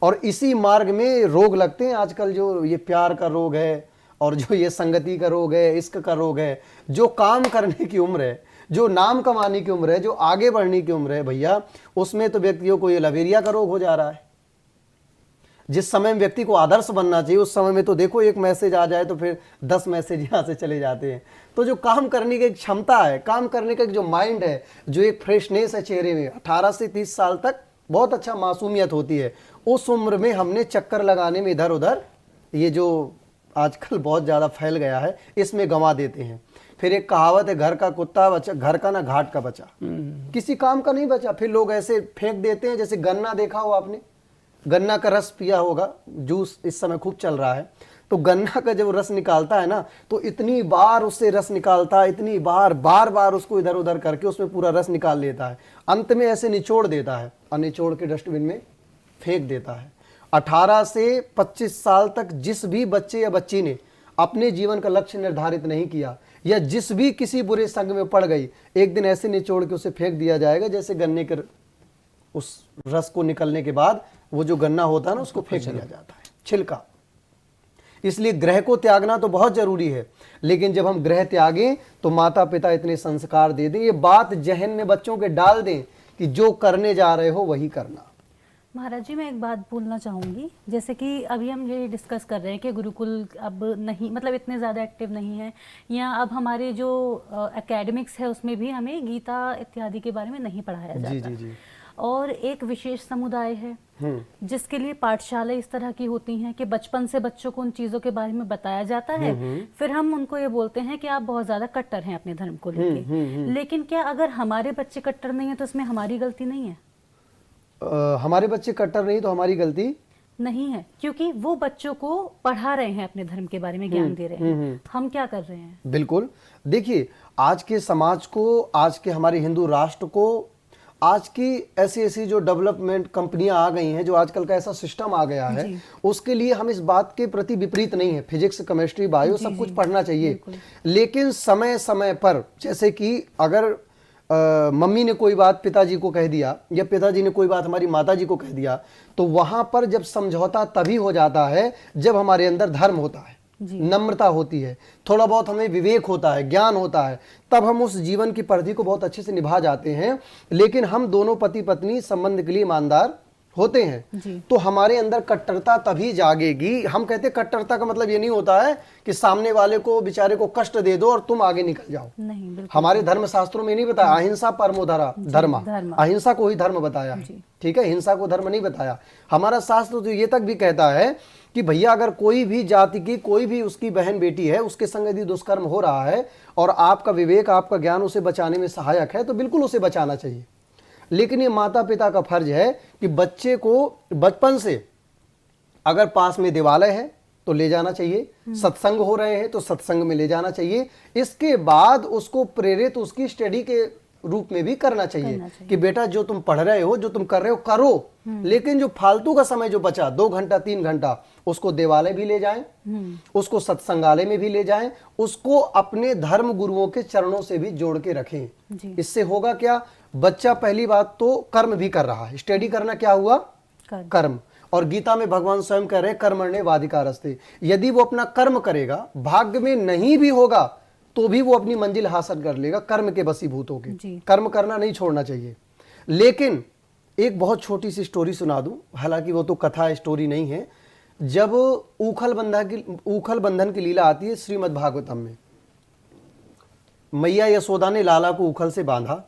और इसी मार्ग में रोग लगते हैं आजकल। जो ये प्यार का रोग है और जो ये संगति का रोग है, इश्क का रोग है, जो काम करने की उम्र है, जो नाम कमाने की उम्र है, जो आगे बढ़ने की उम्र है भैया, उसमें तो व्यक्तियों को ये लवेरिया का रोग हो जा रहा है। जिस समय में व्यक्ति को आदर्श बनना चाहिए उस समय में तो देखो एक मैसेज आ जाए तो फिर 10 मैसेज यहाँ से चले जाते हैं। तो जो काम करने की एक क्षमता है, काम करने का जो माइंड है, जो एक फ्रेशनेस है चेहरे में, 18 से 30 साल तक बहुत अच्छा मासूमियत होती है। उस उम्र में हमने चक्कर लगाने में इधर उधर, ये जो आजकल बहुत ज़्यादा फैल गया है, इसमें गंवा देते हैं। फिर एक कहावत है, घर का कुत्ता बचा, घर का ना घाट का बचा, किसी काम का नहीं बचा। फिर लोग ऐसे फेंक देते हैं, जैसे गन्ना देखा हो आपने, गन्ना का रस पिया होगा, जूस इस समय खूब चल रहा है, तो गन्ना का जब रस निकालता है ना तो इतनी बार उससे रस निकालता है, इतनी बार बार उसको इधर उधर करके उसमें पूरा रस निकाल लेता है, अंत में ऐसे निचोड़ देता है और निचोड़ के डस्टबिन में फेंक देता है। 18 से 25 साल तक जिस भी बच्चे या बच्ची ने अपने जीवन का लक्ष्य निर्धारित नहीं किया या जिस भी किसी बुरे संग में पड़ गई, एक दिन ऐसे निचोड़ के उसे फेंक दिया जाएगा जैसे गन्ने के उस रस को निकलने के बाद वो जो गन्ना होता है ना उसको फेंक दिया जाता है, छिलका। इसलिए ग्रह को त्यागना तो बहुत जरूरी है, लेकिन जब हम ग्रह त्यागें तो माता पिता इतने संस्कार दे दें, ये बात जहन में बच्चों के डाल दें कि जो करने जा रहे हो वही करना। महाराज जी, मैं एक बात बोलना चाहूँगी, जैसे कि अभी हम ये डिस्कस कर रहे हैं कि गुरुकुल अब नहीं, मतलब इतने ज़्यादा एक्टिव नहीं है, या अब हमारे जो एकेडमिक्स है उसमें भी हमें गीता इत्यादि के बारे में नहीं पढ़ाया जाता। जी। और एक विशेष समुदाय है जिसके लिए पाठशाला इस तरह की होती हैं कि बचपन से बच्चों को उन चीज़ों के बारे में बताया जाता है, फिर हम उनको ये बोलते हैं कि आप बहुत ज़्यादा कट्टर हैं अपने धर्म को लेके। लेकिन क्या अगर हमारे बच्चे कट्टर नहीं है तो इसमें हमारी गलती नहीं है? हमारे बच्चे कट्टर नहीं तो हमारी गलती नहीं है, क्योंकि वो बच्चों को पढ़ा रहे हैं, अपने धर्म के बारे में ज्ञान दे रहे हैं। हम क्या कर रहे हैं? बिल्कुल। देखिए, आज के समाज को, आज के हमारे हिंदू राष्ट्र को, आज की ऐसी ऐसी जो डेवलपमेंट कंपनियां आ गई हैं, जो आजकल का ऐसा सिस्टम आ गया है, उसके लिए हम इस बात के प्रति विपरीत नहीं है। फिजिक्स, केमिस्ट्री, बायो सब कुछ पढ़ना चाहिए, लेकिन समय समय पर, जैसे कि अगर मम्मी ने कोई बात पिताजी को कह दिया या पिताजी ने कोई बात हमारी माताजी को कह दिया, तो वहां पर जब समझौता तभी हो जाता है जब हमारे अंदर धर्म होता है, नम्रता होती है, थोड़ा बहुत हमें विवेक होता है, ज्ञान होता है, तब हम उस जीवन की परिधि को बहुत अच्छे से निभा जाते हैं। लेकिन हम दोनों पति पत्नी संबंध के लिए ईमानदार होते हैं, तो हमारे अंदर कट्टरता तभी जागेगी। हम कहते हैं कट्टरता का मतलब ये नहीं होता है कि सामने वाले को, बेचारे को कष्ट दे दो और तुम आगे निकल जाओ। नहीं, हमारे धर्म शास्त्रों में नहीं बताया, अहिंसा परमो धर्मा, अहिंसा को ही धर्म बताया है, ठीक है, हिंसा को धर्म नहीं बताया। हमारा शास्त्र तो ये तक भी कहता है कि भैया अगर कोई भी जाति की, कोई भी उसकी बहन बेटी है, उसके संग यदि दुष्कर्म हो रहा है और आपका विवेक, आपका ज्ञान उसे बचाने में सहायक है, तो बिल्कुल उसे बचाना चाहिए। लेकिन ये माता पिता का फर्ज है कि बच्चे को बचपन से, अगर पास में देवालय है तो ले जाना चाहिए, सत्संग हो रहे हैं तो सत्संग में ले जाना चाहिए। इसके बाद उसको प्रेरित उसकी स्टडी के रूप में भी करना चाहिए कि बेटा जो तुम पढ़ रहे हो, जो तुम कर रहे हो करो, लेकिन जो फालतू का समय जो बचा 2 घंटा 3 घंटा, उसको देवालय भी ले जाएं, उसको सत्संगालय में भी ले जाएं, उसको अपने धर्म गुरुओं के चरणों से भी जोड़ के रखें। इससे होगा क्या, बच्चा पहली बात तो कर्म भी कर रहा है। स्टडी करना क्या हुआ, कर्म। और गीता में भगवान स्वयं कह रहे हैं कर्मण्ये वाधिकारस्ते। यदि वो अपना कर्म करेगा, भाग्य में नहीं भी होगा तो भी वो अपनी मंजिल हासिल कर लेगा, कर्म के बसीभूत होके। कर्म करना नहीं छोड़ना चाहिए। लेकिन एक बहुत छोटी सी स्टोरी सुना दूं, हालांकि वो तो कथा स्टोरी नहीं है। जब ऊखल बंधन की लीला आती है श्रीमद् भागवतम में, मैया यशोदा ने लाला को उखल से बांधा,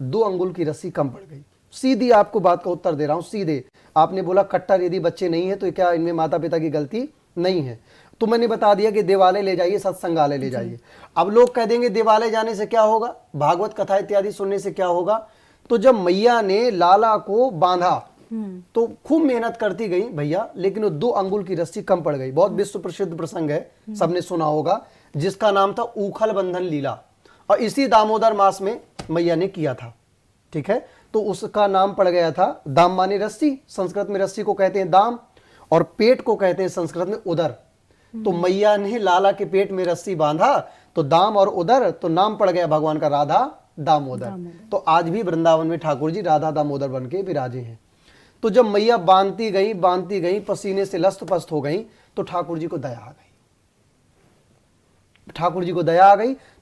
2 अंगुल की रस्सी कम पड़ गई। सीधी आपको बात का उत्तर दे रहा हूं, सीधे। आपने बोला कट्टर यदि बच्चे नहीं है तो क्या इनमें माता पिता की गलती नहीं है? तो मैंने बता दिया कि देवालय ले जाइए, सत्संगालय ले जाइए। अब लोग कह देंगे देवालय जाने से क्या होगा, भागवत कथा इत्यादि सुनने से क्या होगा? तो जब मैया ने लाला को बांधा तो खूब मेहनत करती गई भैया, लेकिन वो 2 अंगुल की रस्सी कम पड़ गई। बहुत विश्व प्रसिद्ध प्रसंग है, सबने सुना होगा, जिसका नाम था ऊखल बंधन लीला, और इसी दामोदर मास में मैया ने किया था, ठीक है। तो उसका नाम पड़ गया था दाम, माने रस्सी, संस्कृत में रस्सी को कहते हैं दाम, और पेट को कहते हैं संस्कृत में उदर। तो मैया ने लाला के पेट में रस्सी बांधा तो दाम और उदर, तो नाम पड़ गया भगवान का राधा दामोदर। तो आज भी वृंदावन में ठाकुर जी राधा दामोदर बन के विराजे हैं। तो जब मैया बांधती गई, पसीने से लस्त पस्त हो गई, तो ठाकुर जी को दया आ गई। तो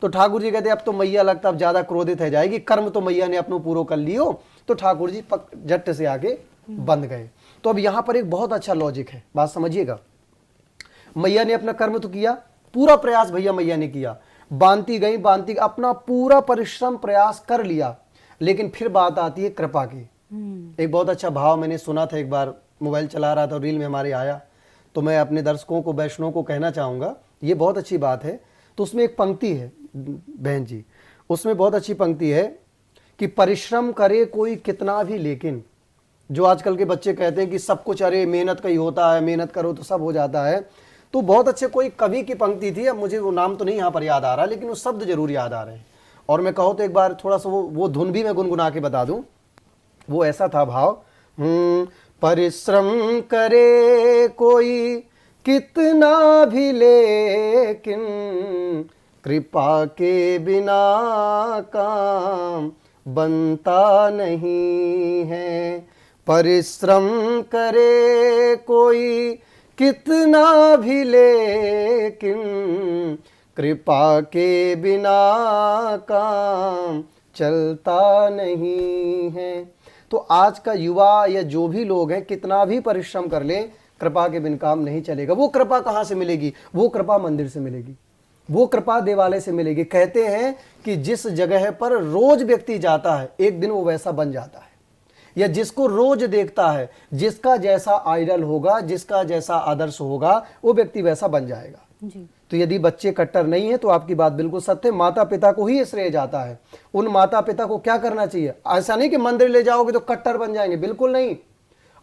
ठाकुर जी कहते अब तो मैया लगता अब ज्यादा क्रोधित है जाएगी, कर्म तो मैया ने अपनो पूरा कर लियो। तो ठाकुर जी झट से आगे बंध गए। तो अब यहां पर एक बहुत अच्छा लॉजिक है, बात समझिएगा। मैया ने अपना कर्म तो किया, पूरा प्रयास भैया मैया ने किया, बांधती गई, अपना पूरा परिश्रम प्रयास कर लिया। लेकिन फिर बात आती है कृपा की। एक बहुत अच्छा भाव मैंने सुना था, एक बार मोबाइल चला रहा था, रील में हमारे आया, तो मैं अपने दर्शकों को, वैष्णवों को कहना चाहूंगा, ये बहुत अच्छी बात है। तो उसमें एक पंक्ति है बहन जी, उसमें बहुत अच्छी पंक्ति है कि परिश्रम करे कोई कितना भी, लेकिन जो आजकल के बच्चे कहते हैं कि सब कुछ अरे मेहनत का ही होता है, मेहनत करो तो सब हो जाता है। तो बहुत अच्छे कोई कवि की पंक्ति थी, अब मुझे वो नाम तो नहीं यहाँ पर याद आ रहा, लेकिन वो शब्द जरूर याद आ रहे हैं। और मैं कहूँ तो एक बार थोड़ा सा वो धुन भी मैं गुनगुना के बता दूं। वो ऐसा था भाव, परिश्रम करे कोई कितना भी, लेकिन कृपा के बिना काम बनता नहीं है। परिश्रम करे कोई कितना भी, लेकिन कृपा के बिना काम चलता नहीं है। तो आज का युवा या जो भी लोग हैं, कितना भी परिश्रम कर ले, कृपा के बिन काम नहीं चलेगा। वो कृपा कहाँ से मिलेगी? वो कृपा मंदिर से मिलेगी, वो कृपा देवालय से मिलेगी। कहते हैं कि जिस जगह पर रोज व्यक्ति जाता है, एक दिन वो वैसा बन जाता है, या जिसको रोज देखता है, जिसका जैसा आइडल होगा, जिसका जैसा आदर्श होगा, वो व्यक्ति वैसा बन जाएगा जी। तो यदि बच्चे कट्टर नहीं है तो आपकी बात बिल्कुल सत्य है, माता पिता को ही श्रेय जाता है। उन माता पिता को क्या करना चाहिए? ऐसा नहीं कि मंदिर ले जाओगे तो कट्टर बन जाएंगे, बिल्कुल नहीं।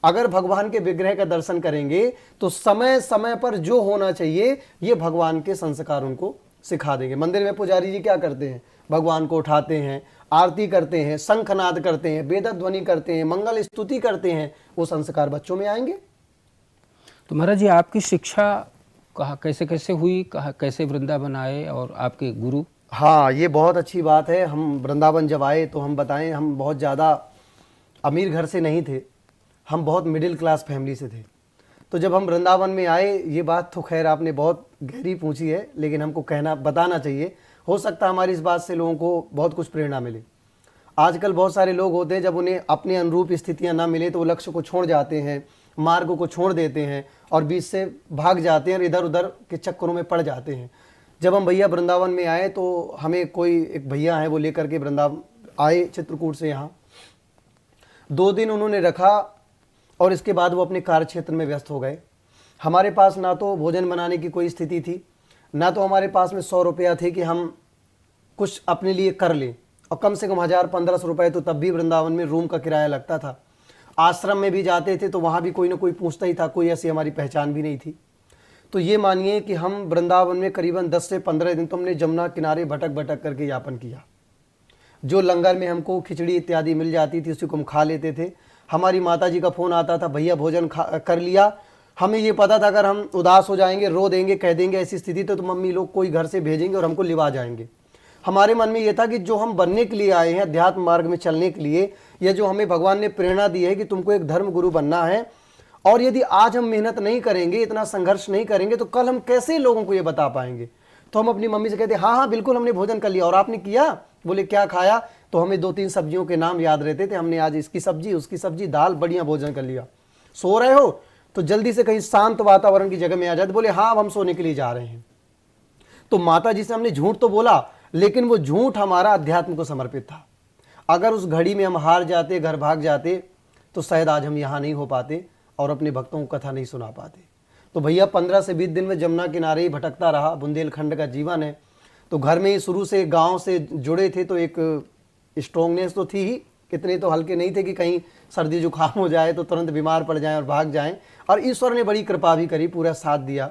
अगर भगवान के विग्रह का दर्शन करेंगे तो समय समय पर जो होना चाहिए ये भगवान के संस्कार उनको सिखा देंगे। मंदिर में पुजारी जी क्या करते हैं, भगवान को उठाते हैं, आरती करते हैं, शंखनाद करते हैं, वेद ध्वनि करते हैं, मंगल स्तुति करते हैं, वो संस्कार बच्चों में आएंगे। तो महाराज जी आपकी शिक्षा कहाँ कैसे कैसे हुई, कहाँ कैसे वृंदावन आए और आपके गुरु? हाँ, ये बहुत अच्छी बात है। हम वृंदावन जब आए तो हम बताएं, हम बहुत ज़्यादा अमीर घर से नहीं थे, हम बहुत मिडिल क्लास फैमिली से थे। तो जब हम वृंदावन में आए, ये बात तो खैर आपने बहुत गहरी पूछी है, लेकिन हमको बताना चाहिए, हो सकता है हमारी इस बात से लोगों को बहुत कुछ प्रेरणा मिले। आजकल बहुत सारे लोग होते हैं, जब उन्हें अपने अनुरूप स्थितियां ना मिले तो वो लक्ष्य को छोड़ जाते हैं, मार्ग को छोड़ देते हैं और बीच से भाग जाते हैं और इधर उधर के चक्करों में पड़ जाते हैं। जब हम भैया वृंदावन में आए तो हमें कोई एक भैया है, वो लेकर के वृंदावन आए चित्रकूट से। यहाँ 2 दिन उन्होंने रखा और इसके बाद वो अपने कार्य क्षेत्र में व्यस्त हो गए। हमारे पास ना तो भोजन बनाने की कोई स्थिति थी, ना तो हमारे पास में 100 रुपया थे कि हम कुछ अपने लिए कर लें, और कम से कम 1000-1500 रुपये तो तब भी वृंदावन में रूम का किराया लगता था। आश्रम में भी जाते थे तो वहाँ भी कोई ना कोई पूछता ही था, कोई ऐसी हमारी पहचान भी नहीं थी। तो ये मानिए कि हम वृंदावन में करीबन 10 से 15 दिन तो हमने जमुना किनारे भटक भटक करके यापन किया। जो लंगर में हमको खिचड़ी इत्यादि मिल जाती थी उसी को हम खा लेते थे। हमारी माता जी का फ़ोन आता था, भैया भोजन कर लिया। हमें ये पता था अगर हम उदास हो जाएंगे, रो देंगे, कह देंगे ऐसी स्थिति तो मम्मी लोग कोई घर से भेजेंगे और हमको लिवा जाएंगे। हमारे मन में ये था कि जो हम बनने के लिए आए हैं, अध्यात्म मार्ग में चलने के लिए, या जो हमें भगवान ने प्रेरणा दी है कि तुमको एक धर्म गुरु बनना है, और यदि आज हम मेहनत नहीं करेंगे, इतना संघर्ष नहीं करेंगे, तो कल हम कैसे लोगों को ये बता पाएंगे। तो हम अपनी मम्मी से कहते हाँ हाँ बिल्कुल हमने भोजन कर लिया। और आपने किया? बोले क्या खाया? तो हमें 2-3 सब्जियों के नाम याद रहते थे। हमने आज इसकी सब्जी, उसकी सब्जी, दाल, बढ़िया भोजन कर लिया। सो रहे हो तो जल्दी से कहीं शांत वातावरण की जगह में आ जाते। बोले हाँ अब हम सोने के लिए जा रहे हैं। तो माता जी से हमने झूठ तो बोला, लेकिन वो झूठ हमारा अध्यात्म को समर्पित था। अगर उस घड़ी में हम हार जाते, घर भाग जाते, तो शायद आज हम यहाँ नहीं हो पाते और अपने भक्तों को कथा नहीं सुना पाते। तो भैया 15 से 20 दिन में जमुना किनारे ही भटकता रहा। बुंदेलखंड का जीवन है, तो घर में ही शुरू से गांव से जुड़े थे, तो एक स्ट्रोंगनेस तो थी ही, इतने तो हल्के नहीं थे कि कहीं सर्दी जुकाम हो जाए तो तुरंत बीमार पड़ जाएं और भाग जाएं। और ईश्वर ने बड़ी कृपा भी करी, पूरा साथ दिया।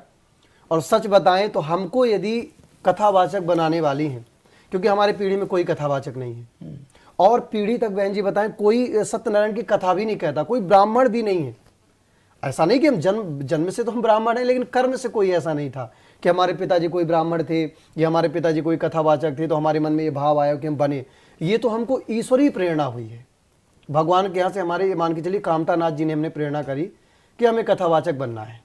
और सच बताएं तो हमको यदि कथावाचक बनाने वाली हैं, क्योंकि हमारे पीढ़ी में कोई कथावाचक नहीं है, और पीढ़ी तक बहन जी बताएं कोई सत्यनारायण की कथा भी नहीं कहता, कोई ब्राह्मण भी नहीं है। ऐसा नहीं कि हम जन्म से तो हम ब्राह्मण हैं, लेकिन कर्म से कोई ऐसा नहीं था कि हमारे पिताजी कोई ब्राह्मण थे या हमारे पिताजी कोई कथावाचक थे तो हमारे मन में ये भाव आया कि हम बने। ये तो हमको ईश्वरीय प्रेरणा हुई है भगवान के यहाँ से। हमारे मान के चलिए कामतानाथ जी ने हमने प्रेरणा करी कि हमें कथावाचक बनना है,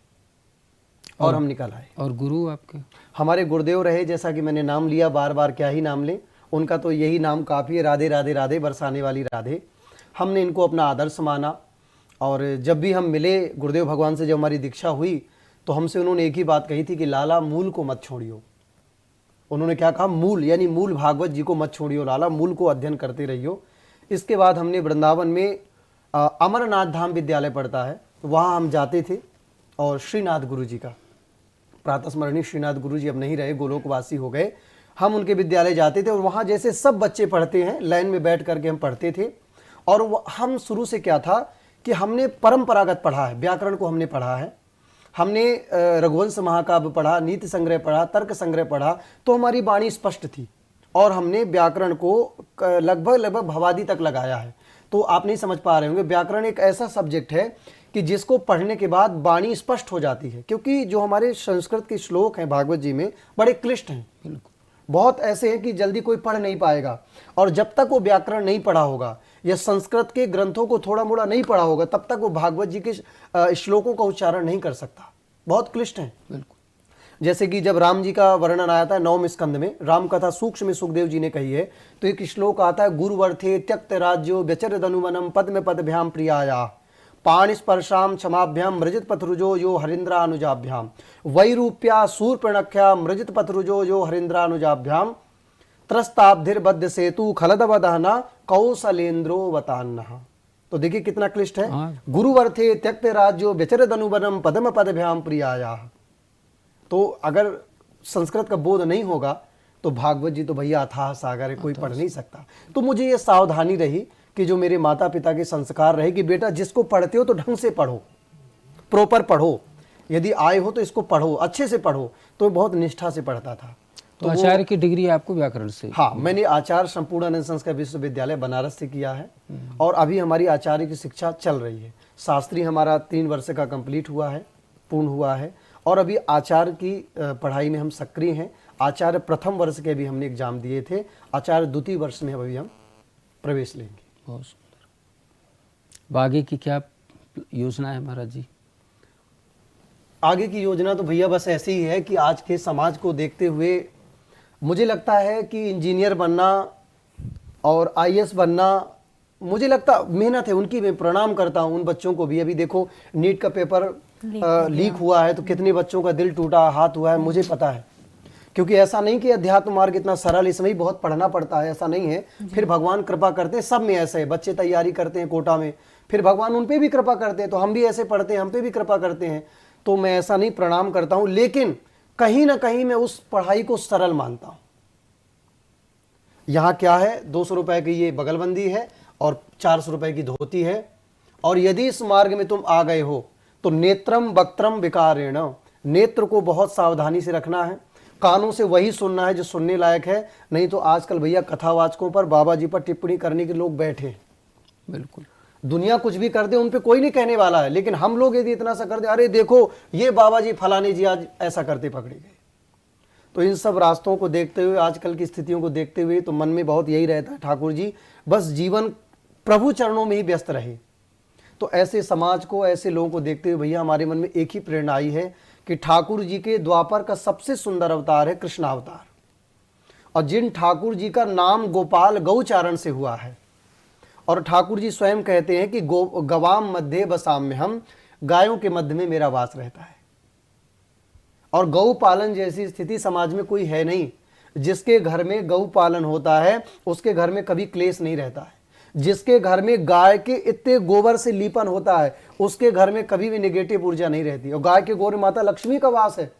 और हम निकल आए। और गुरु आपके? हमारे गुरुदेव रहे, जैसा कि मैंने नाम लिया, बार बार क्या ही नाम लें, उनका तो यही नाम काफ़ी है, राधे राधे राधे, बरसाने वाली राधे। हमने इनको अपना आदर्श माना, और जब भी हम मिले गुरुदेव भगवान से, जब हमारी दीक्षा हुई, तो हमसे उन्होंने एक ही बात कही थी कि लाला मूल को मत छोड़ियो। उन्होंने क्या कहा? मूल, यानी मूल भागवत जी को मत छोड़ियो लाला, मूल को अध्ययन करते रहियो। इसके बाद हमने वृंदावन में अमरनाथ धाम विद्यालय पढ़ता है, वहाँ हम जाते थे, और श्रीनाथ गुरु जी का प्रातस्मरणीय श्रीनाथ गुरु जी अब नहीं रहे, गोलोकवासी हो गए। हम उनके विद्यालय जाते थे, और वहाँ जैसे सब बच्चे पढ़ते हैं लाइन में बैठ करके हम पढ़ते थे। और हम शुरू से क्या था कि हमने परंपरागत पढ़ा है, व्याकरण को हमने पढ़ा है, हमने रघुवंश महाकाव्य पढ़ा, नीति संग्रह पढ़ा, तर्क संग्रह पढ़ा, तो हमारी वाणी स्पष्ट थी, और हमने व्याकरण को लगभग भवादि तक लगाया है। तो आप नहीं समझ पा रहे होंगे, व्याकरण एक ऐसा सब्जेक्ट है कि जिसको पढ़ने के बाद वाणी स्पष्ट हो जाती है, क्योंकि जो हमारे संस्कृत के श्लोक हैं भागवत जी में बड़े क्लिष्ट हैं, बिल्कुल बहुत ऐसे हैं कि जल्दी कोई पढ़ नहीं पाएगा। और जब तक वो व्याकरण नहीं पढ़ा होगा या संस्कृत के ग्रंथों को थोड़ा मोड़ा नहीं पढ़ा होगा, तब तक वो भागवत जी के श्लोकों का उच्चारण नहीं कर सकता, बहुत क्लिष्ट हैं। बिल्कुल जैसे कि जब राम जी का वर्णन आया था 9वें स्कंद में, राम कथा सूक्ष्म में सुखदेव जी ने कही है, तो एक श्लोक आता है, गुरुवर्थे त्यक्त राज्यो व्यचर धनुवनम पद्म पदभ्याम प्रियाया पाणिस्पर्शाम क्षमाभ्याम मृजित पथरुजो यो हरिंद्रानुजाभ्याम वैरूप्या सूर्पणख्या मृजित पथरुजो यो हरिंद्रानुजाभ्याम त्रस्ताब्धिर्बद्ध सेतु खलदवदहना कौशलेन्द्रो वतान्नः। तो देखिए कितना क्लिष्ट है। गुरुवर्थे त्यक्त राज्यो व्यचर धनुवनम पद्म पदभ्याम प्रियाया। तो अगर संस्कृत का बोध नहीं होगा तो भागवत जी तो भैया अथाह सागर है, कोई पढ़ नहीं सकता। तो मुझे ये सावधानी रही कि जो मेरे माता पिता के संस्कार रहे कि बेटा जिसको पढ़ते हो तो ढंग से पढ़ो, प्रॉपर पढ़ो, यदि आए हो तो इसको पढ़ो, अच्छे से पढ़ो। तो मैं बहुत निष्ठा से पढ़ता था। तो आचार्य की डिग्री आपको व्याकरण से? हाँ, मैंने आचार्य संपूर्णानंद संस्कार विश्वविद्यालय बनारस से किया है और अभी हमारी आचार्य की शिक्षा चल रही है। शास्त्री हमारा 3 वर्ष का कंप्लीट हुआ है, पूर्ण हुआ है और अभी आचार्य की पढ़ाई में हम सक्रिय हैं। आचार्य प्रथम वर्ष के भी हमने एग्जाम दिए थे, आचार्य द्वितीय वर्ष में अभी हम प्रवेश लेंगे। बहुत सुंदर। आगे की क्या योजना है महाराज जी? आगे की योजना तो भैया बस ऐसी ही है कि आज के समाज को देखते हुए मुझे लगता है कि इंजीनियर बनना और आईएएस बनना, मुझे लगता मेहनत है उनकी, मैं प्रणाम करता हूं उन बच्चों को भी। अभी देखो नीट का पेपर लीक हुआ है तो कितने बच्चों का दिल टूटा, हाथ हुआ है, मुझे पता है। क्योंकि ऐसा नहीं कि अध्यात्म मार्ग इतना सरल, इसमें भी बहुत पढ़ना पड़ता है, ऐसा नहीं है। फिर भगवान कृपा करते हैं, सब में ऐसा है। बच्चे तैयारी करते हैं कोटा में, फिर भगवान उन पे भी कृपा करते हैं, तो हम भी ऐसे पढ़ते हैं, हम पे भी कृपा करते हैं। तो मैं ऐसा नहीं प्रणाम करता हूं, लेकिन कहीं ना कहीं मैं उस पढ़ाई को सरल मानता हूं। यहां क्या है, 200 रुपए की ये बगलबंदी है और 400 रुपए की धोती है। और यदि इस मार्ग में तुम आ गए हो तो नेत्रम वक्त्रम विकारेण, नेत्र को बहुत सावधानी से रखना है, कानों से वही सुनना है जो सुनने लायक है। नहीं तो आजकल भैया कथावाचकों पर, बाबा जी पर टिप्पणी करने के लोग बैठे हैं। बिल्कुल, दुनिया कुछ भी कर दे उन पे कोई नहीं कहने वाला है, लेकिन हम लोग यदि इतना सा कर दे, अरे देखो ये बाबा जी फलाने जी आज ऐसा करते पकड़े गए। तो इन सब रास्तों को देखते हुए, आजकल की स्थितियों को देखते हुए तो मन में बहुत यही रहता है, ठाकुर जी बस जीवन प्रभु चरणों में ही व्यस्त रहे। तो ऐसे समाज को, ऐसे लोगों को देखते हुए भैया हमारे मन में एक ही प्रेरणा आई है कि ठाकुर जी के द्वापर का सबसे सुंदर अवतार है कृष्ण अवतार। और जिन ठाकुर जी का नाम गोपाल गौचारण से हुआ है, और ठाकुर जी स्वयं कहते हैं कि गवाम मध्य बसाम में हम, गायों के मध्य में मेरा वास रहता है। और गौ पालन जैसी स्थिति समाज में कोई है नहीं। जिसके घर में गौ पालन होता है उसके घर में कभी क्लेश नहीं रहता है। जिसके घर में गाय के इतने गोबर से लीपन होता है उसके घर में कभी भी नेगेटिव ऊर्जा नहीं रहती। और गाय के गोबर माता लक्ष्मी का वास है।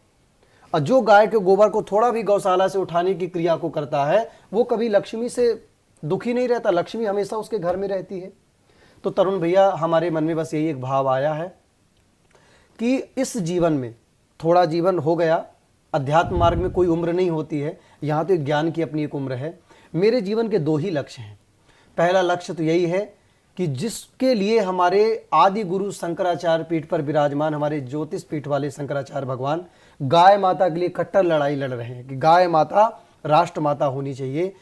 और जो गाय के गोबर को थोड़ा भी गौशाला से उठाने की क्रिया को करता है वो कभी लक्ष्मी से दुखी नहीं रहता, लक्ष्मी हमेशा उसके घर में रहती है। तो तरुण भैया हमारे मन में बस यही एक भाव आया है कि इस जीवन में थोड़ा जीवन हो गया, अध्यात्म मार्ग में कोई उम्र नहीं होती है, यहाँ तो एक ज्ञान की अपनी एक उम्र है। मेरे जीवन के 2 ही लक्ष्य हैं। पहला लक्ष्य तो यही है कि जिसके लिए हमारे आदि गुरु शंकराचार्य पीठ पर विराजमान, हमारे ज्योतिष पीठ वाले शंकराचार्य भगवान गाय माता के लिए कट्टर लड़ाई लड़ रहे हैं कि गाय माता राष्ट्र माता होनी चाहिए।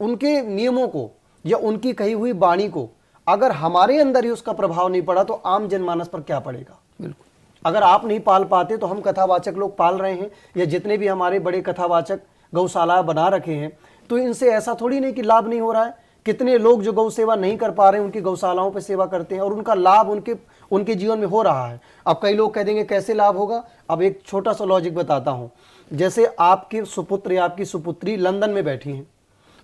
उनके नियमों को या उनकी कही हुई वाणी को अगर हमारे अंदर ही उसका प्रभाव नहीं पड़ा तो आम जनमानस पर क्या पड़ेगा। बिल्कुल, अगर आप नहीं पाल पाते तो हम कथावाचक लोग पाल रहे हैं, या जितने भी हमारे बड़े कथावाचक गौशाला बना रखे हैं, तो इनसे ऐसा थोड़ी नहीं कि लाभ नहीं हो रहा है। कितने लोग जो गौ सेवा नहीं कर पा रहे हैं उनकी गौशालाओं पर सेवा करते हैं और उनका लाभ उनके जीवन में हो रहा है। अब कई लोग कह देंगे कैसे लाभ होगा। अब एक छोटा सा लॉजिक बताता हूं। जैसे आपके सुपुत्र या आपकी सुपुत्री लंदन में बैठी हैं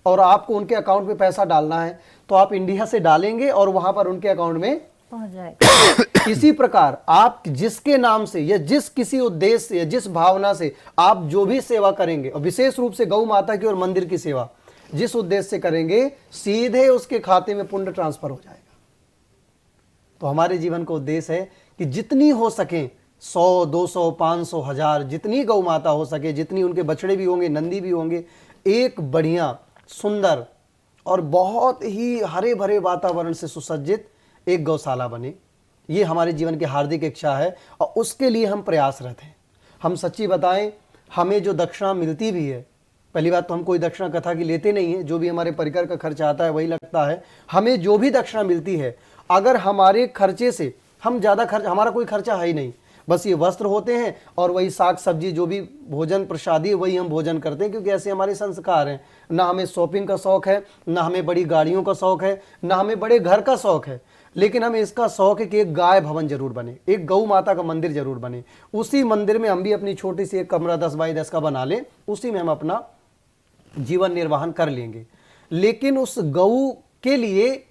और आपको उनके अकाउंट में पैसा डालना है, तो आप इंडिया से डालेंगे और वहां पर उनके अकाउंट में पहुंच जाएगा। इसी प्रकार आप जिसके नाम से या जिस किसी उद्देश्य से या जिस भावना से आप जो भी सेवा करेंगे, और विशेष रूप से गौ माता की और मंदिर की सेवा जिस उद्देश्य से करेंगे, सीधे उसके खाते में पुण्य ट्रांसफर हो जाएगा। तो हमारे जीवन का उद्देश्य है कि जितनी हो सके 100, 200, 500, 1000, जितनी गौ माता हो सके, जितनी उनके बछड़े भी होंगे, नंदी भी होंगे, एक बढ़िया सुंदर और बहुत ही हरे भरे वातावरण से सुसज्जित एक गौशाला बने। ये हमारे जीवन की हार्दिक इच्छा है और उसके लिए हम प्रयासरत हैं। हम सच्ची बताएं, हमें जो दक्षिणा मिलती भी है, पहली बात तो हम कोई दक्षिणा कथा की लेते नहीं है, जो भी हमारे परिकर का खर्चा आता है वही लगता है। हमें जो भी दक्षिणा मिलती है, अगर हमारे खर्चे से हम ज़्यादा खर्च, हमारा कोई खर्चा है ही नहीं, बस ये वस्त्र होते हैं और वही साग सब्जी जो भी भोजन प्रसादी है वही हम भोजन करते हैं, क्योंकि ऐसे हमारे संस्कार हैं। ना हमें शॉपिंग का शौक है, ना हमें बड़ी गाड़ियों का शौक है, ना हमें बड़े घर का शौक है, लेकिन हमें इसका शौक है कि एक गाय भवन जरूर बने, एक गौ माता का मंदिर जरूर बने। उसी मंदिर में हम भी अपनी छोटी सी एक कमरा 10 बाई 10 का बना लें, उसी में हम अपना जीवन निर्वाहन कर लेंगे। लेकिन उस गौ के लिए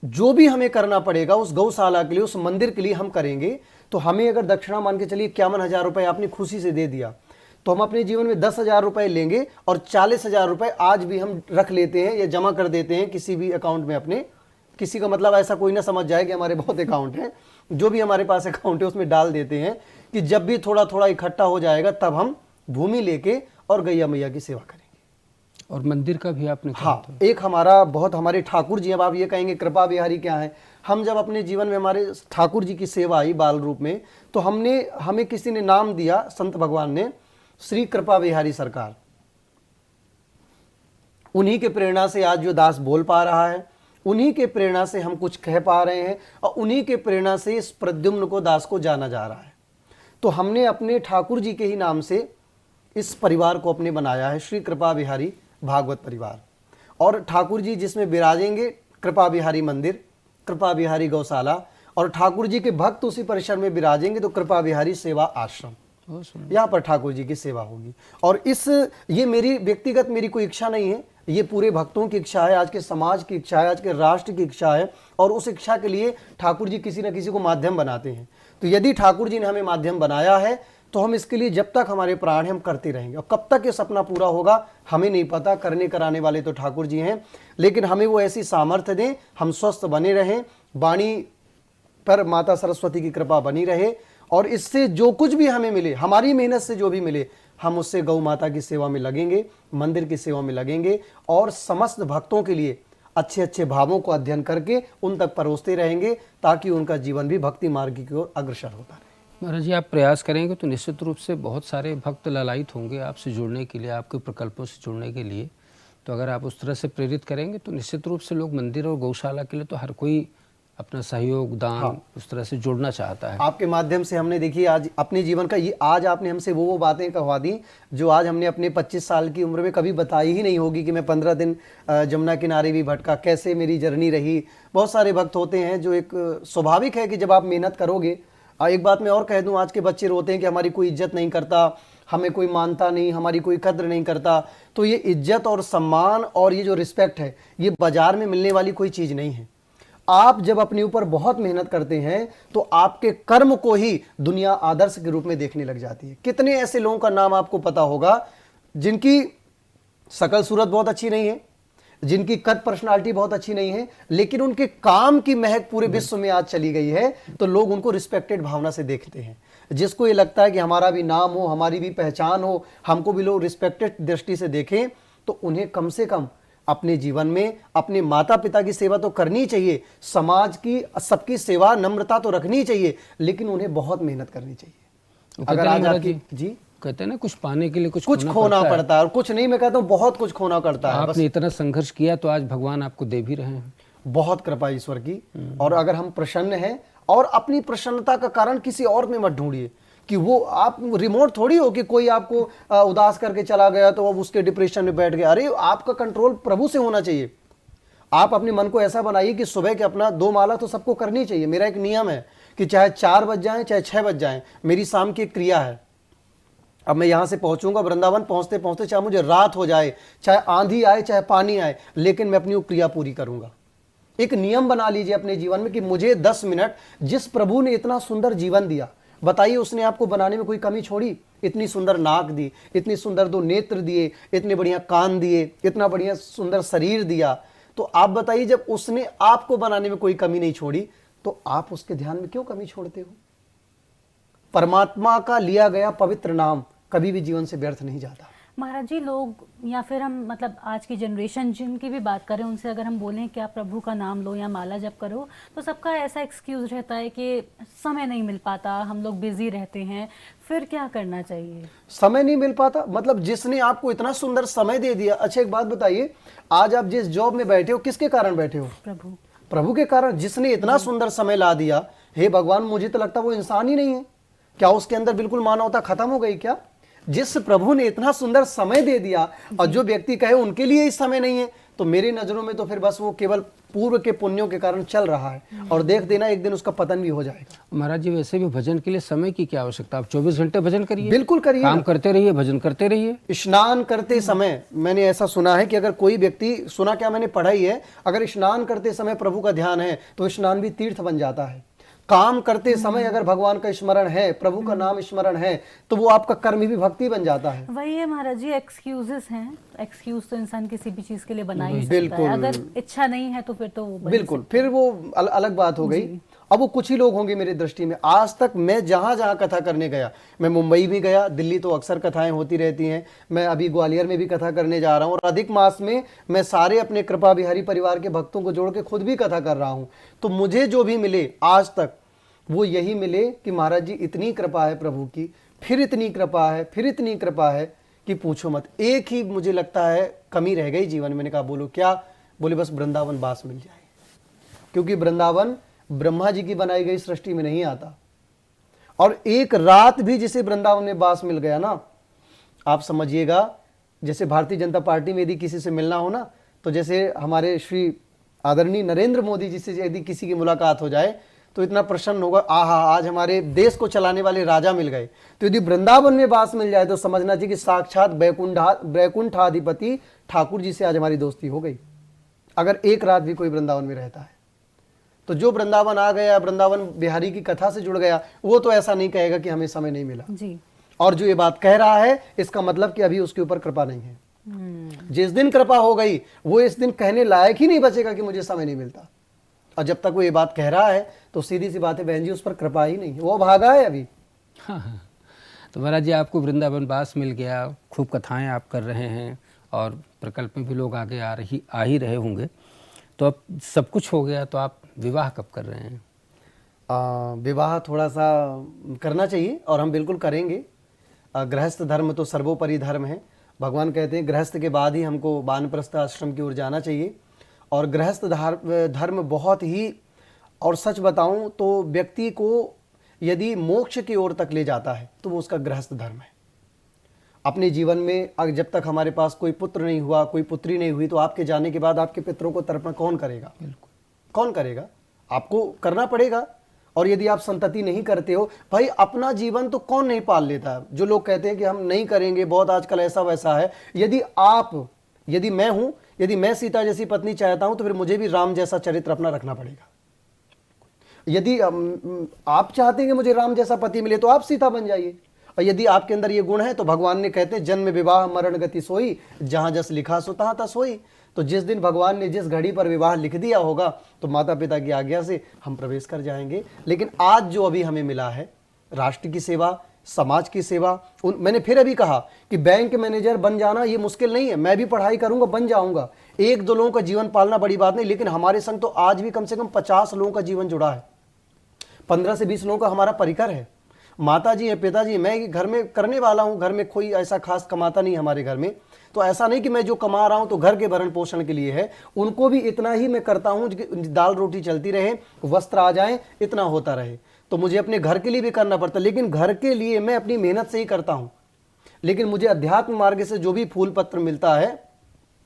जो भी हमें करना पड़ेगा, उस गौशाला के लिए, उस मंदिर के लिए हम करेंगे। तो हमें अगर दक्षिणा मान के चलिए 51,000 रुपए आपने खुशी से दे दिया, तो हम अपने जीवन में 10,000 रुपए लेंगे और 40,000 रुपए आज भी हम रख लेते हैं या जमा कर देते हैं किसी भी अकाउंट में अपने। किसी का मतलब ऐसा कोई ना समझ जाए कि हमारे बहुत अकाउंट हैं, जो भी हमारे पास अकाउंट है उसमें डाल देते हैं कि जब भी थोड़ा थोड़ा इकट्ठा हो जाएगा तब हम भूमि लेके और गैया मैया की सेवा करेंगे। और मंदिर का भी आपने कहा हाँ, एक हमारे ठाकुर जी, अब आप ये कहेंगे कृपा बिहारी क्या है। हम जब अपने जीवन में हमारे ठाकुर जी की सेवा आई बाल रूप में, तो हमें किसी ने नाम दिया, संत भगवान ने, श्री कृपा बिहारी सरकार। उन्हीं के प्रेरणा से आज जो दास बोल पा रहा है, उन्हीं के प्रेरणा से हम कुछ कह पा रहे हैं और उन्हीं के प्रेरणा से इस प्रद्युम्न को, दास को जाना जा रहा है। तो हमने अपने ठाकुर जी के ही नाम से इस परिवार को अपने बनाया है, श्री कृपा बिहारी भागवत परिवार। और ठाकुर जी जिसमें विराजेंगे, कृपा बिहारी मंदिर, कृपा बिहारी गौशाला, और ठाकुर जी के भक्त उसी परिसर में विराजेंगे तो कृपा बिहारी सेवा आश्रम, यहाँ पर ठाकुर जी की सेवा होगी। और ये मेरी व्यक्तिगत मेरी कोई इच्छा नहीं है, ये पूरे भक्तों की इच्छा है, आज के समाज की इच्छा है, आज के राष्ट्र की इच्छा है। और उस इच्छा के लिए ठाकुर जी किसी न किसी को माध्यम बनाते हैं। तो यदि ठाकुर जी ने हमें माध्यम बनाया है तो हम इसके लिए जब तक हमारे प्राण हैं हम करते रहेंगे। और कब तक ये सपना पूरा होगा हमें नहीं पता, करने कराने वाले तो ठाकुर जी हैं, लेकिन हमें वो ऐसी सामर्थ्य दें, हम स्वस्थ बने रहें, वाणी पर माता सरस्वती की कृपा बनी रहे, और इससे जो कुछ भी हमें मिले, हमारी मेहनत से जो भी मिले, हम उससे गौ माता की सेवा में लगेंगे, मंदिर की सेवा में लगेंगे, और समस्त भक्तों के लिए अच्छे अच्छे भावों को अध्ययन करके उन तक परोसते रहेंगे, ताकि उनका जीवन भी भक्ति मार्ग की ओर अग्रसर होता रहे। महाराज जी, आप प्रयास करेंगे तो निश्चित रूप से बहुत सारे भक्त ललायित होंगे आपसे जुड़ने के लिए, आपके प्रकल्पों से जुड़ने के लिए। तो अगर आप उस तरह से प्रेरित करेंगे तो निश्चित रूप से लोग मंदिर और गौशाला के लिए तो हर कोई अपना सहयोग, दान उस तरह से जुड़ना चाहता है। आपके माध्यम से हमने देखिए आज अपने जीवन का ये, आज आपने हमसे वो बातें कहवा दी जो आज हमने अपने 25 साल की उम्र में कभी बताई ही नहीं होगी, कि मैं 15 दिन जमुना किनारे भी भटका, कैसे मेरी जर्नी रही। बहुत सारे भक्त होते हैं जो, एक स्वाभाविक है कि जब आप मेहनत करोगे। एक बात मैं और कह दूं, आज के बच्चे रोते हैं कि हमारी कोई इज्जत नहीं करता, हमें कोई मानता नहीं, हमारी कोई कद्र नहीं करता। तो ये इज्जत और सम्मान और ये जो रिस्पेक्ट है, ये बाजार में मिलने वाली कोई चीज़ नहीं है। आप जब अपने ऊपर बहुत मेहनत करते हैं तो आपके कर्म को ही दुनिया आदर्श के रूप में देखने लग जाती है। कितने ऐसे लोगों का नाम आपको पता होगा जिनकी शकल सूरत बहुत अच्छी नहीं है, जिनकी कद पर्सनालिटी बहुत अच्छी नहीं है, लेकिन उनके काम की महक पूरे विश्व में आज चली गई है, तो लोग उनको रिस्पेक्टेड भावना से देखते हैं। जिसको ये लगता है कि हमारा भी नाम हो, हमारी भी पहचान हो, हमको भी लोग रिस्पेक्टेड दृष्टि से देखें, तो उन्हें कम से कम अपने जीवन में अपने माता पिता की सेवा तो करनी चाहिए, समाज की सबकी सेवा नम्रता तो रखनी चाहिए, लेकिन उन्हें बहुत मेहनत करनी चाहिए। अगर आज आपकी जी कहते हैं ना, कुछ पाने के लिए कुछ खोना पड़ता है, और कुछ नहीं, मैं कहता हूँ बहुत कुछ खोना पड़ता है। आपने इतना संघर्ष किया तो आज भगवान आपको दे भी रहे हैं। बहुत कृपा ईश्वर की। और अगर हम प्रसन्न हैं, और अपनी प्रसन्नता का कारण किसी और में मत ढूंढिए, कि वो आप रिमोट थोड़ी हो कि कोई आपको उदास करके चला गया तो अब उसके डिप्रेशन में बैठ गया। अरे आपका कंट्रोल प्रभु से होना चाहिए। आप अपने मन को ऐसा बनाइए कि सुबह के अपना 2 माला तो सबको करनी चाहिए। मेरा एक नियम है कि चाहे 4 बज जाएं चाहे 6 बज जाएं, मेरी शाम की एक क्रिया है। अब मैं यहाँ से पहुँचूंगा वृंदावन, पहुँचते पहुँचते चाहे मुझे रात हो जाए, चाहे आंधी आए, चाहे पानी आए, लेकिन मैं अपनी वो क्रिया पूरी करूँगा। एक नियम बना लीजिए अपने जीवन में कि मुझे 10 मिनट, जिस प्रभु ने इतना सुंदर जीवन दिया, बताइए उसने आपको बनाने में कोई कमी छोड़ी? इतनी सुंदर नाक दी, इतनी सुंदर 2 नेत्र दिए, इतने बढ़िया कान दिए, इतना बढ़िया सुंदर शरीर दिया, तो आप बताइए जब उसने आपको बनाने में कोई कमी नहीं छोड़ी तो आप उसके ध्यान में क्यों कमी छोड़ते हो? परमात्मा का लिया गया पवित्र नाम कभी भी जीवन से व्यर्थ नहीं जाता। महाराज जी, लोग या फिर हम मतलब आज की जनरेशन जिनकी भी बात करें, उनसे अगर हम बोलें कि आप प्रभु का नाम लो या माला जप करो, तो सबका ऐसा एक्सक्यूज रहता है कि समय नहीं मिल पाता, हम लोग बिजी रहते हैं। फिर क्या करना चाहिए? समय नहीं मिल पाता मतलब जिसने आपको इतना सुंदर समय दे दिया। अच्छा एक बात बताइए, आज आप जिस जॉब में बैठे हो किसके कारण बैठे हो? प्रभु के कारण। जिसने इतना सुंदर समय ला दिया, हे भगवान, मुझे तो लगता वो इंसान ही नहीं है। क्या उसके अंदर बिल्कुल मानवता खत्म हो गई क्या? जिस प्रभु ने इतना सुंदर समय दे दिया और जो व्यक्ति कहे उनके लिए इस समय नहीं है, तो मेरी नजरों में तो फिर बस वो केवल पूर्व के पुण्यों के कारण चल रहा है, और देख देना एक दिन उसका पतन भी हो जाएगा। महाराज जी, वैसे भी भजन के लिए समय की क्या आवश्यकता? आप 24 घंटे भजन करिए। बिल्कुल करिए, काम करते रहिए, भजन करते रहिए। स्नान करते समय मैंने ऐसा सुना है कि अगर कोई व्यक्ति, सुना क्या, मैंने पढ़ा ही है, अगर स्नान करते समय प्रभु का ध्यान है तो स्नान भी तीर्थ बन जाता है। काम करते समय अगर भगवान का स्मरण है, प्रभु का नाम स्मरण है, तो वो आपका कर्म भी भक्ति बन जाता है। वही है महाराज जी, एक्सक्यूजेस हैं। एक्सक्यूज तो इंसान किसी भी चीज के लिए बना ही सकता बिल्कुल। है, अगर इच्छा नहीं है तो फिर तो वो बन बिल्कुल, फिर वो अलग बात हो गई। अब वो कुछ ही लोग होंगे मेरी दृष्टि में। आज तक मैं जहां जहां कथा करने गया, मैं मुंबई भी गया, दिल्ली तो अक्सर कथाएं होती रहती हैं, मैं अभी ग्वालियर में भी कथा करने जा रहा हूं, और अधिक मास में मैं सारे अपने कृपा बिहारी परिवार के भक्तों को जोड़ के खुद भी कथा कर रहा हूं। तो मुझे जो भी मिले आज तक वो यही मिले कि महाराज जी इतनी कृपा है प्रभु की, फिर इतनी कृपा है, फिर इतनी कृपा है कि पूछो मत। एक ही मुझे लगता है कमी रह गई जीवन में। मैंने कहा बोलो क्या? बोले बस वृंदावन वास मिल जाए, क्योंकि वृंदावन ब्रह्मा जी की बनाई गई सृष्टि में नहीं आता। और एक रात भी जिसे वृंदावन में वास मिल गया ना, आप समझिएगा, जैसे भारतीय जनता पार्टी में यदि किसी से मिलना हो ना, तो जैसे हमारे श्री आदरणीय नरेंद्र मोदी जी से यदि किसी की मुलाकात हो जाए तो इतना प्रसन्न होगा, आहा आज हमारे देश को चलाने वाले राजा मिल गए। तो यदि वृंदावन में वास मिल जाए तो समझना चाहिए कि साक्षात वैकुंठाधिपति ठाकुर जी से आज हमारी दोस्ती हो गई, अगर एक रात भी कोई वृंदावन में रहता है। तो जो वृंदावन आ गया, वृंदावन बिहारी की कथा से जुड़ गया, वो तो ऐसा नहीं कहेगा कि हमें समय नहीं मिला जी। और जो ये बात कह रहा है इसका मतलब कि अभी उसके ऊपर कृपा नहीं है। जिस दिन कृपा हो गई वो इस दिन कहने लायक ही नहीं बचेगा कि मुझे समय नहीं मिलता। और जब तक वो ये बात कह रहा है तो सीधी सी बात है बहन जी, उस पर कृपा ही नहीं है, वो भागा है अभी। हाँ। तो महाराज जी आपको वृंदावन वास मिल गया, खूब कथाएं आप कर रहे हैं और प्रकल्प में भी लोग आगे आ ही रहे होंगे, तो अब सब कुछ हो गया, तो आप विवाह कब कर रहे हैं? विवाह थोड़ा सा करना चाहिए और हम बिल्कुल करेंगे। गृहस्थ धर्म तो सर्वोपरि धर्म है। भगवान कहते हैं गृहस्थ के बाद ही हमको वानप्रस्थ आश्रम की ओर जाना चाहिए। और गृहस्थ धर्म बहुत ही, और सच बताऊं तो व्यक्ति को यदि मोक्ष की ओर तक ले जाता है तो वो उसका गृहस्थ धर्म है। अपने जीवन में जब तक हमारे पास कोई पुत्र नहीं हुआ, कोई पुत्री नहीं हुई, तो आपके जाने के बाद आपके पितरों को तर्पण कौन करेगा? बिल्कुल कौन करेगा? आपको करना पड़ेगा। और यदि आप संतति नहीं करते हो, भाई अपना जीवन तो कौन नहीं पाल लेता है। जो लोग कहते हैं कि हम नहीं करेंगे, बहुत आजकल ऐसा वैसा है, यदि मैं हूं, यदि मैं सीता जैसी पत्नी चाहता हूं तो फिर मुझे भी राम जैसा चरित्र अपना रखना पड़ेगा। यदि आप चाहते हैं कि मुझे राम जैसा पति मिले तो आप सीता बन जाइए। और यदि आपके अंदर ये गुण है तो भगवान ने कहते हैं जन्म विवाह मरण गति सोई, जहां जस लिखा सो तहां तस सोई। तो जिस दिन भगवान ने जिस घड़ी पर विवाह लिख दिया होगा तो माता पिता की आज्ञा से हम प्रवेश कर जाएंगे। लेकिन आज जो अभी हमें मिला है, राष्ट्र की सेवा, समाज की सेवा, मैंने फिर अभी कहा कि बैंक मैनेजर बन जाना ये मुश्किल नहीं है। मैं भी पढ़ाई करूंगा, बन जाऊंगा। एक दो लोगों का जीवन पालना बड़ी बात नहीं, लेकिन हमारे संग तो आज भी कम से कम 50 लोगों का जीवन जुड़ा है। 15 से 20 लोगों का हमारा परिकर है। माता जी है, पिताजी, मैं घर में करने वाला हूं। घर में कोई ऐसा खास कमाता नहीं हमारे घर में। तो ऐसा नहीं कि मैं जो कमा रहा हूं तो घर के भरण पोषण के लिए है, उनको भी इतना ही मैं करता हूं कि दाल रोटी चलती रहे, वस्त्र आ जाए, इतना होता रहे। तो मुझे अपने घर के लिए भी करना पड़ता है, लेकिन घर के लिए मैं अपनी मेहनत से ही करता हूं। लेकिन मुझे अध्यात्म मार्ग से जो भी फूल पत्र मिलता है,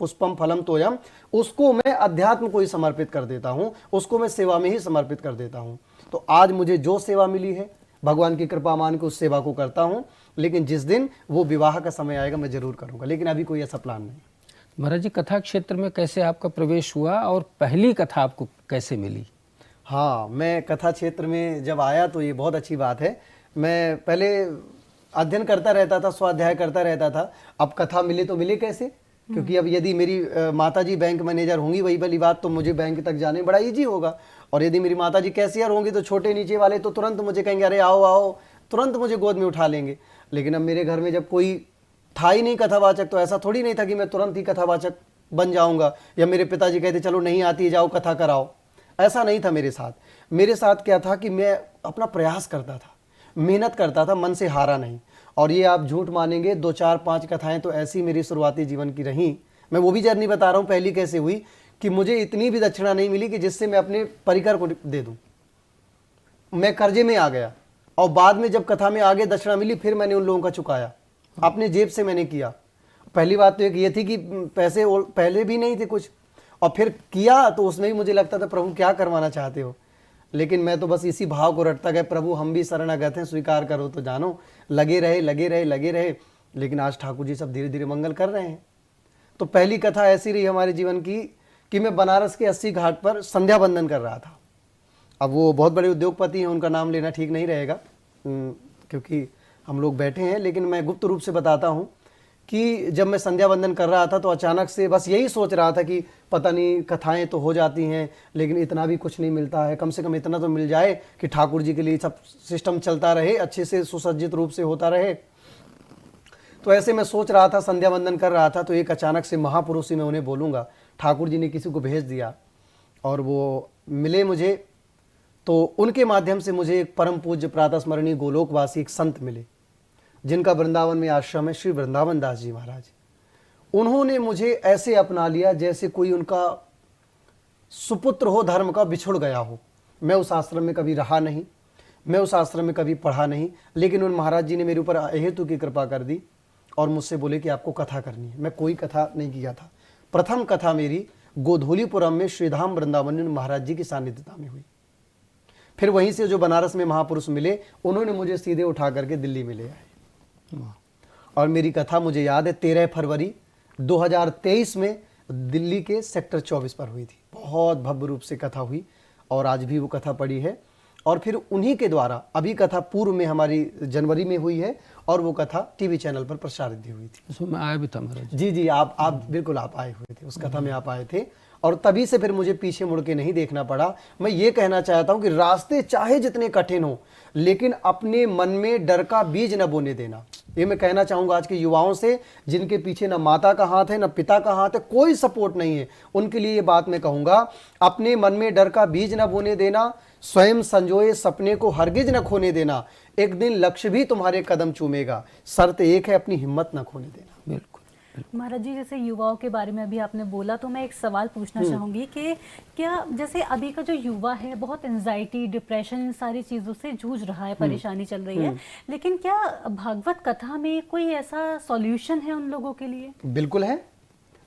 पुष्पम फलम तोयम, उसको मैं अध्यात्म को ही समर्पित कर देता हूं, उसको मैं सेवा में ही समर्पित कर देता हूं। तो आज मुझे जो सेवा मिली है भगवान की कृपा मान के उस सेवा को करता हूं। लेकिन जिस दिन वो विवाह का समय आएगा मैं जरूर करूंगा, लेकिन अभी कोई ऐसा प्लान नहीं। महाराज जी कथा क्षेत्र में कैसे आपका प्रवेश हुआ और पहली कथा आपको कैसे मिली? हाँ, मैं कथा क्षेत्र में जब आया तो ये बहुत अच्छी बात है। मैं पहले अध्ययन करता रहता था, स्वाध्याय करता रहता था। अब कथा मिले तो मिले कैसे? क्योंकि अब यदि मेरी माताजी बैंक मैनेजर होंगी, वही वाली बात, तो मुझे बैंक तक जाने बड़ा इजी होगा। और यदि मेरी माताजी कैशियर होंगी तो छोटे नीचे वाले तो तुरंत मुझे कहेंगे अरे आओ आओ, तुरंत मुझे गोद में उठा लेंगे। लेकिन अब मेरे घर में जब कोई था ही नहीं कथावाचक, तो ऐसा थोड़ी नहीं था कि मैं तुरंत ही कथावाचक बन जाऊंगा, या मेरे पिताजी कहते चलो नहीं आती जाओ कथा कराओ। ऐसा नहीं था मेरे साथ। मेरे साथ क्या था कि मैं अपना प्रयास करता था, मेहनत करता था, मन से हारा नहीं। और ये आप झूठ मानेंगे, 2 4 5 कथाएं तो ऐसी मेरी शुरुआती जीवन की रहीं। मैं वो भी जर्नी बता रहा हूँ पहली कैसे हुई कि मुझे इतनी भी दक्षिणा नहीं मिली कि जिससे मैं अपने परिकर को दे दूं। मैं कर्जे में आ गया और बाद में जब कथा में आगे दक्षिणा मिली फिर मैंने उन लोगों का चुकाया, अपने जेब से मैंने किया। पहली बात तो एक ये थी कि पैसे पहले भी नहीं थे कुछ, और फिर किया तो उसमें भी मुझे लगता था प्रभु क्या करवाना चाहते हो। लेकिन मैं तो बस इसी भाव को रटता गया, प्रभु हम भी शरणागत हैं, स्वीकार करो तो जानो। लगे रहे लगे रहे लगे रहे, लेकिन आज ठाकुर जी सब धीरे धीरे मंगल कर रहे हैं। तो पहली कथा ऐसी रही हमारे जीवन की कि मैं बनारस के 80 घाट पर संध्या बंदन कर रहा था। अब वो बहुत बड़े उद्योगपति हैं, उनका नाम लेना ठीक नहीं रहेगा क्योंकि हम लोग बैठे हैं, लेकिन मैं गुप्त रूप से बताता हूँ कि जब मैं संध्या वंदन कर रहा था तो अचानक से बस यही सोच रहा था कि पता नहीं कथाएं तो हो जाती हैं लेकिन इतना भी कुछ नहीं मिलता है, कम से कम इतना तो मिल जाए कि ठाकुर जी के लिए सब सिस्टम चलता रहे, अच्छे से सुसज्जित रूप से होता रहे। तो ऐसे मैं सोच रहा था, संध्या वंदन कर रहा था, तो एक अचानक से महापुरुष ही मैं उन्हें बोलूँगा, ठाकुर जी ने किसी को भेज दिया और वो मिले मुझे। तो उनके माध्यम से मुझे एक परम पूज्य प्रातः स्मरणीय गोलोकवासी एक संत मिले जिनका वृंदावन में आश्रम है, श्री वृंदावन दास जी महाराज। उन्होंने मुझे ऐसे अपना लिया जैसे कोई उनका सुपुत्र हो, धर्म का बिछुड़ गया हो। मैं उस आश्रम में कभी रहा नहीं, मैं उस आश्रम में कभी पढ़ा नहीं, लेकिन उन महाराज जी ने मेरे ऊपर अहेतु की कृपा कर दी और मुझसे बोले कि आपको कथा करनी है। मैं कोई कथा नहीं किया था। प्रथम कथा मेरी गोधूलीपुरम में श्रीधाम वृंदावन महाराज जी की सानिध्यता में हुई। फिर वहीं से जो बनारस में महापुरुष मिले, उन्होंने मुझे सीधे उठा करके दिल्ली में ले आए और मेरी कथा मुझे याद है 13 फरवरी 2023 में दिल्ली के सेक्टर 24 पर हुई थी। बहुत भव्य रूप से कथा हुई और आज भी वो कथा पड़ी है। और फिर उन्हीं के द्वारा अभी कथा पूर्व में हमारी जनवरी में हुई है और वो कथा टीवी चैनल पर प्रसारित भी हुई थी। उसमें मैं आया भी था महाराज। जी, आप बिल्कुल आप आए हुए थे, उस कथा में आप आए थे और तभी से फिर मुझे पीछे मुड़ के नहीं देखना पड़ा। मैं ये कहना चाहता हूँ कि रास्ते चाहे जितने कठिन हो, लेकिन अपने मन में डर का बीज न बोने देना। ये मैं कहना चाहूँगा आज के युवाओं से, जिनके पीछे ना माता का हाथ है, ना पिता का हाथ है, कोई सपोर्ट नहीं है, उनके लिए ये बात मैं कहूँगा, अपने मन में डर का बीज न बोने देना, स्वयं संजोए सपने को हरगिज न खोने देना। एक दिन लक्ष्य भी तुम्हारे कदम चूमेगा, शर्त एक है अपनी हिम्मत न खोने देना। बिल्कुल। महाराज जी, जैसे युवाओं के बारे में अभी आपने बोला तो मैं एक सवाल पूछना चाहूंगी कि क्या जैसे अभी का जो युवा है बहुत एंजाइटी, डिप्रेशन, इन सारी चीज़ों से जूझ रहा है, परेशानी चल रही है, लेकिन क्या भागवत कथा में कोई ऐसा सॉल्यूशन है उन लोगों के लिए? बिल्कुल है।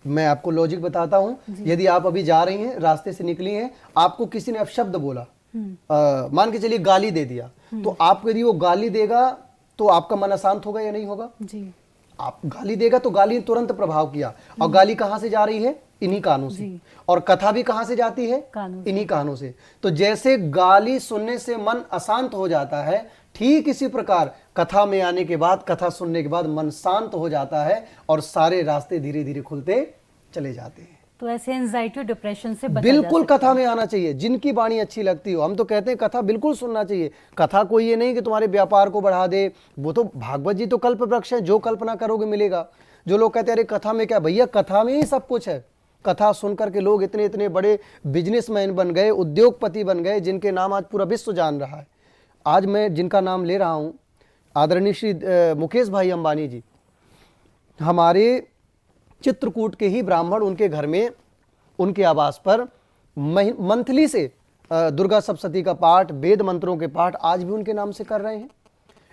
मैं आपको लॉजिक बताता हूँ। यदि आप अभी जा रही हैं, रास्ते से निकली हैं, आपको किसी ने अपशब्द बोला, मान के चलिए गाली दे दिया, तो आप यदि वो गाली देगा तो आपका मन अशांत होगा या नहीं होगा? जी। आप गाली देगा तो गाली तुरंत प्रभाव किया, और गाली कहां से जा रही है? इन्हीं कानों से। और कथा भी कहां से जाती है? इन्हीं कानों से। तो जैसे गाली सुनने से मन अशांत हो जाता है, ठीक इसी प्रकार कथा में आने के बाद, कथा सुनने के बाद मन शांत हो जाता है और सारे रास्ते धीरे धीरे खुलते चले जाते हैं। तो ऐसे एंजाइटी और डिप्रेशन से बिल्कुल कथा में आना चाहिए। जिनकी वाणी अच्छी लगती हो, हम तो कहते हैं कथा बिल्कुल सुनना चाहिए। कथा कोई ये नहीं कि तुम्हारे व्यापार को बढ़ा दे, वो तो भागवत जी तो कल्प वृक्ष है, जो कल्पना करोगे मिलेगा। जो लोग कहते हैं अरे कथा में क्या, भैया कथा में ही सब कुछ है। कथा सुनकर के लोग इतने इतने बड़े बिजनेसमैन बन गए, उद्योगपति बन गए, जिनके नाम आज पूरा विश्व जान रहा है। आज मैं जिनका नाम ले रहा हूँ, आदरणीय श्री मुकेश भाई अंबानी जी, हमारे चित्रकूट के ही ब्राह्मण, उनके घर में, उनके आवास पर मंथली से दुर्गा सप्तशती का पाठ, वेद मंत्रों के पाठ आज भी उनके नाम से कर रहे हैं।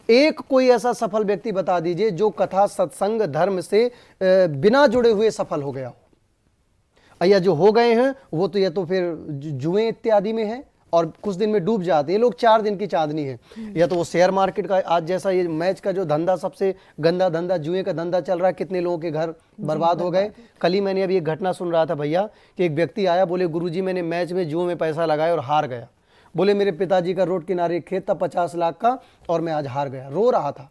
एक कोई ऐसा सफल व्यक्ति बता दीजिए जो कथा, सत्संग, धर्म से बिना जुड़े हुए सफल हो गया हो। या जो हो गए हैं वो तो या तो फिर जुए इत्यादि में है और कुछ दिन में डूब जाते हैं। ये लोग 4 दिन की चांदनी है। या तो वो शेयर मार्केट का, आज जैसा ये मैच का जो धंधा, सबसे गंदा धंधा जुए का धंधा चल रहा है, कितने लोगों के घर बर्बाद हो गए। कल ही मैंने अभी एक घटना सुन रहा था भैया कि एक व्यक्ति आया, बोले गुरुजी मैंने मैच में जुए में पैसा लगाया और हार गया। बोले मेरे पिताजी का रोड किनारे खेत था 50 लाख का और मैं आज हार गया, रो रहा था।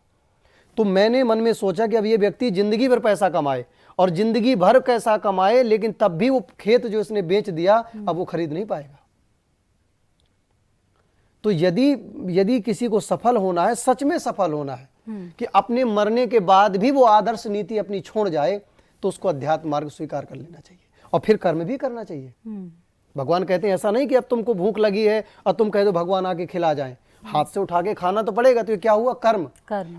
तो मैंने मन में सोचा कि अब ये व्यक्ति जिंदगी भर पैसा कमाए और जिंदगी भर पैसा कमाए, लेकिन तब भी वो खेत जो इसने बेच दिया अब वो खरीद नहीं पाएगा। तो यदि किसी को सफल होना है, सच में सफल होना है, कि अपने मरने के बाद भी वो आदर्श नीति अपनी छोड़ जाए, तो उसको अध्यात्म मार्ग स्वीकार कर लेना चाहिए और फिर कर्म भी करना चाहिए। भगवान कहते हैं ऐसा नहीं कि अब तुमको भूख लगी है और तुम कह दो भगवान आके खिला जाए, हाथ से उठा के खाना तो पड़ेगा। तो ये क्या हुआ? कर्म।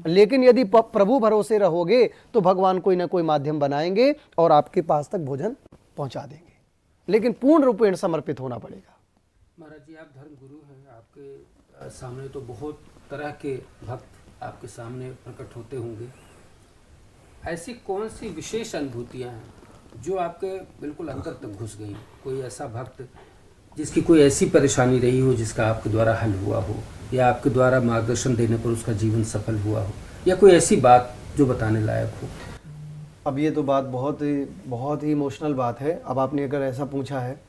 लेकिन यदि प्रभु भरोसे रहोगे तो भगवान कोई ना कोई माध्यम बनाएंगे और आपके पास तक भोजन पहुंचा देंगे, लेकिन पूर्ण रूपेण समर्पित होना पड़ेगा। महाराज जी, आप धर्म गुरु हैं, आपके सामने तो बहुत तरह के भक्त आपके सामने प्रकट होते होंगे। ऐसी कौन सी विशेष अनुभूतियाँ हैं जो आपके बिल्कुल अंदर तक घुस गई? कोई ऐसा भक्त जिसकी कोई ऐसी परेशानी रही हो जिसका आपके द्वारा हल हुआ हो, या आपके द्वारा मार्गदर्शन देने पर उसका जीवन सफल हुआ हो, या कोई ऐसी बात जो बताने लायक हो? अब ये तो बात बहुत ही इमोशनल बात है। अब आपने अगर ऐसा पूछा है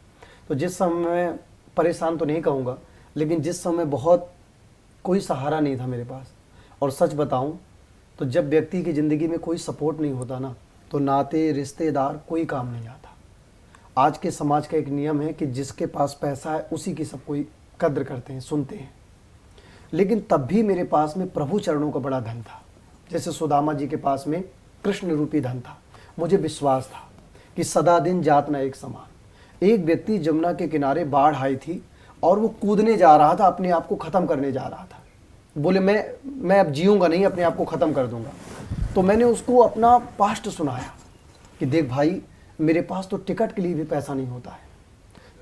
तो जिस समय मैं परेशान तो नहीं कहूँगा, लेकिन जिस समय बहुत कोई सहारा नहीं था मेरे पास, और सच बताऊं तो जब व्यक्ति की ज़िंदगी में कोई सपोर्ट नहीं होता ना, तो नाते रिश्तेदार कोई काम नहीं आता। आज के समाज का एक नियम है कि जिसके पास पैसा है उसी की सब कोई कद्र करते हैं, सुनते हैं। लेकिन तब भी मेरे पास में प्रभु चरणों का बड़ा धन था। जैसे सुदामा जी के पास में कृष्ण रूपी धन था। मुझे विश्वास था कि सदा दिन जात न एक समान। एक व्यक्ति जमुना के किनारे बाढ़ आई थी और वो कूदने जा रहा था, अपने आप को ख़त्म करने जा रहा था। बोले मैं अब जीऊँगा नहीं, अपने आप को ख़त्म कर दूँगा। तो मैंने उसको अपना पास्ट सुनाया कि देख भाई, मेरे पास तो टिकट के लिए भी पैसा नहीं होता है,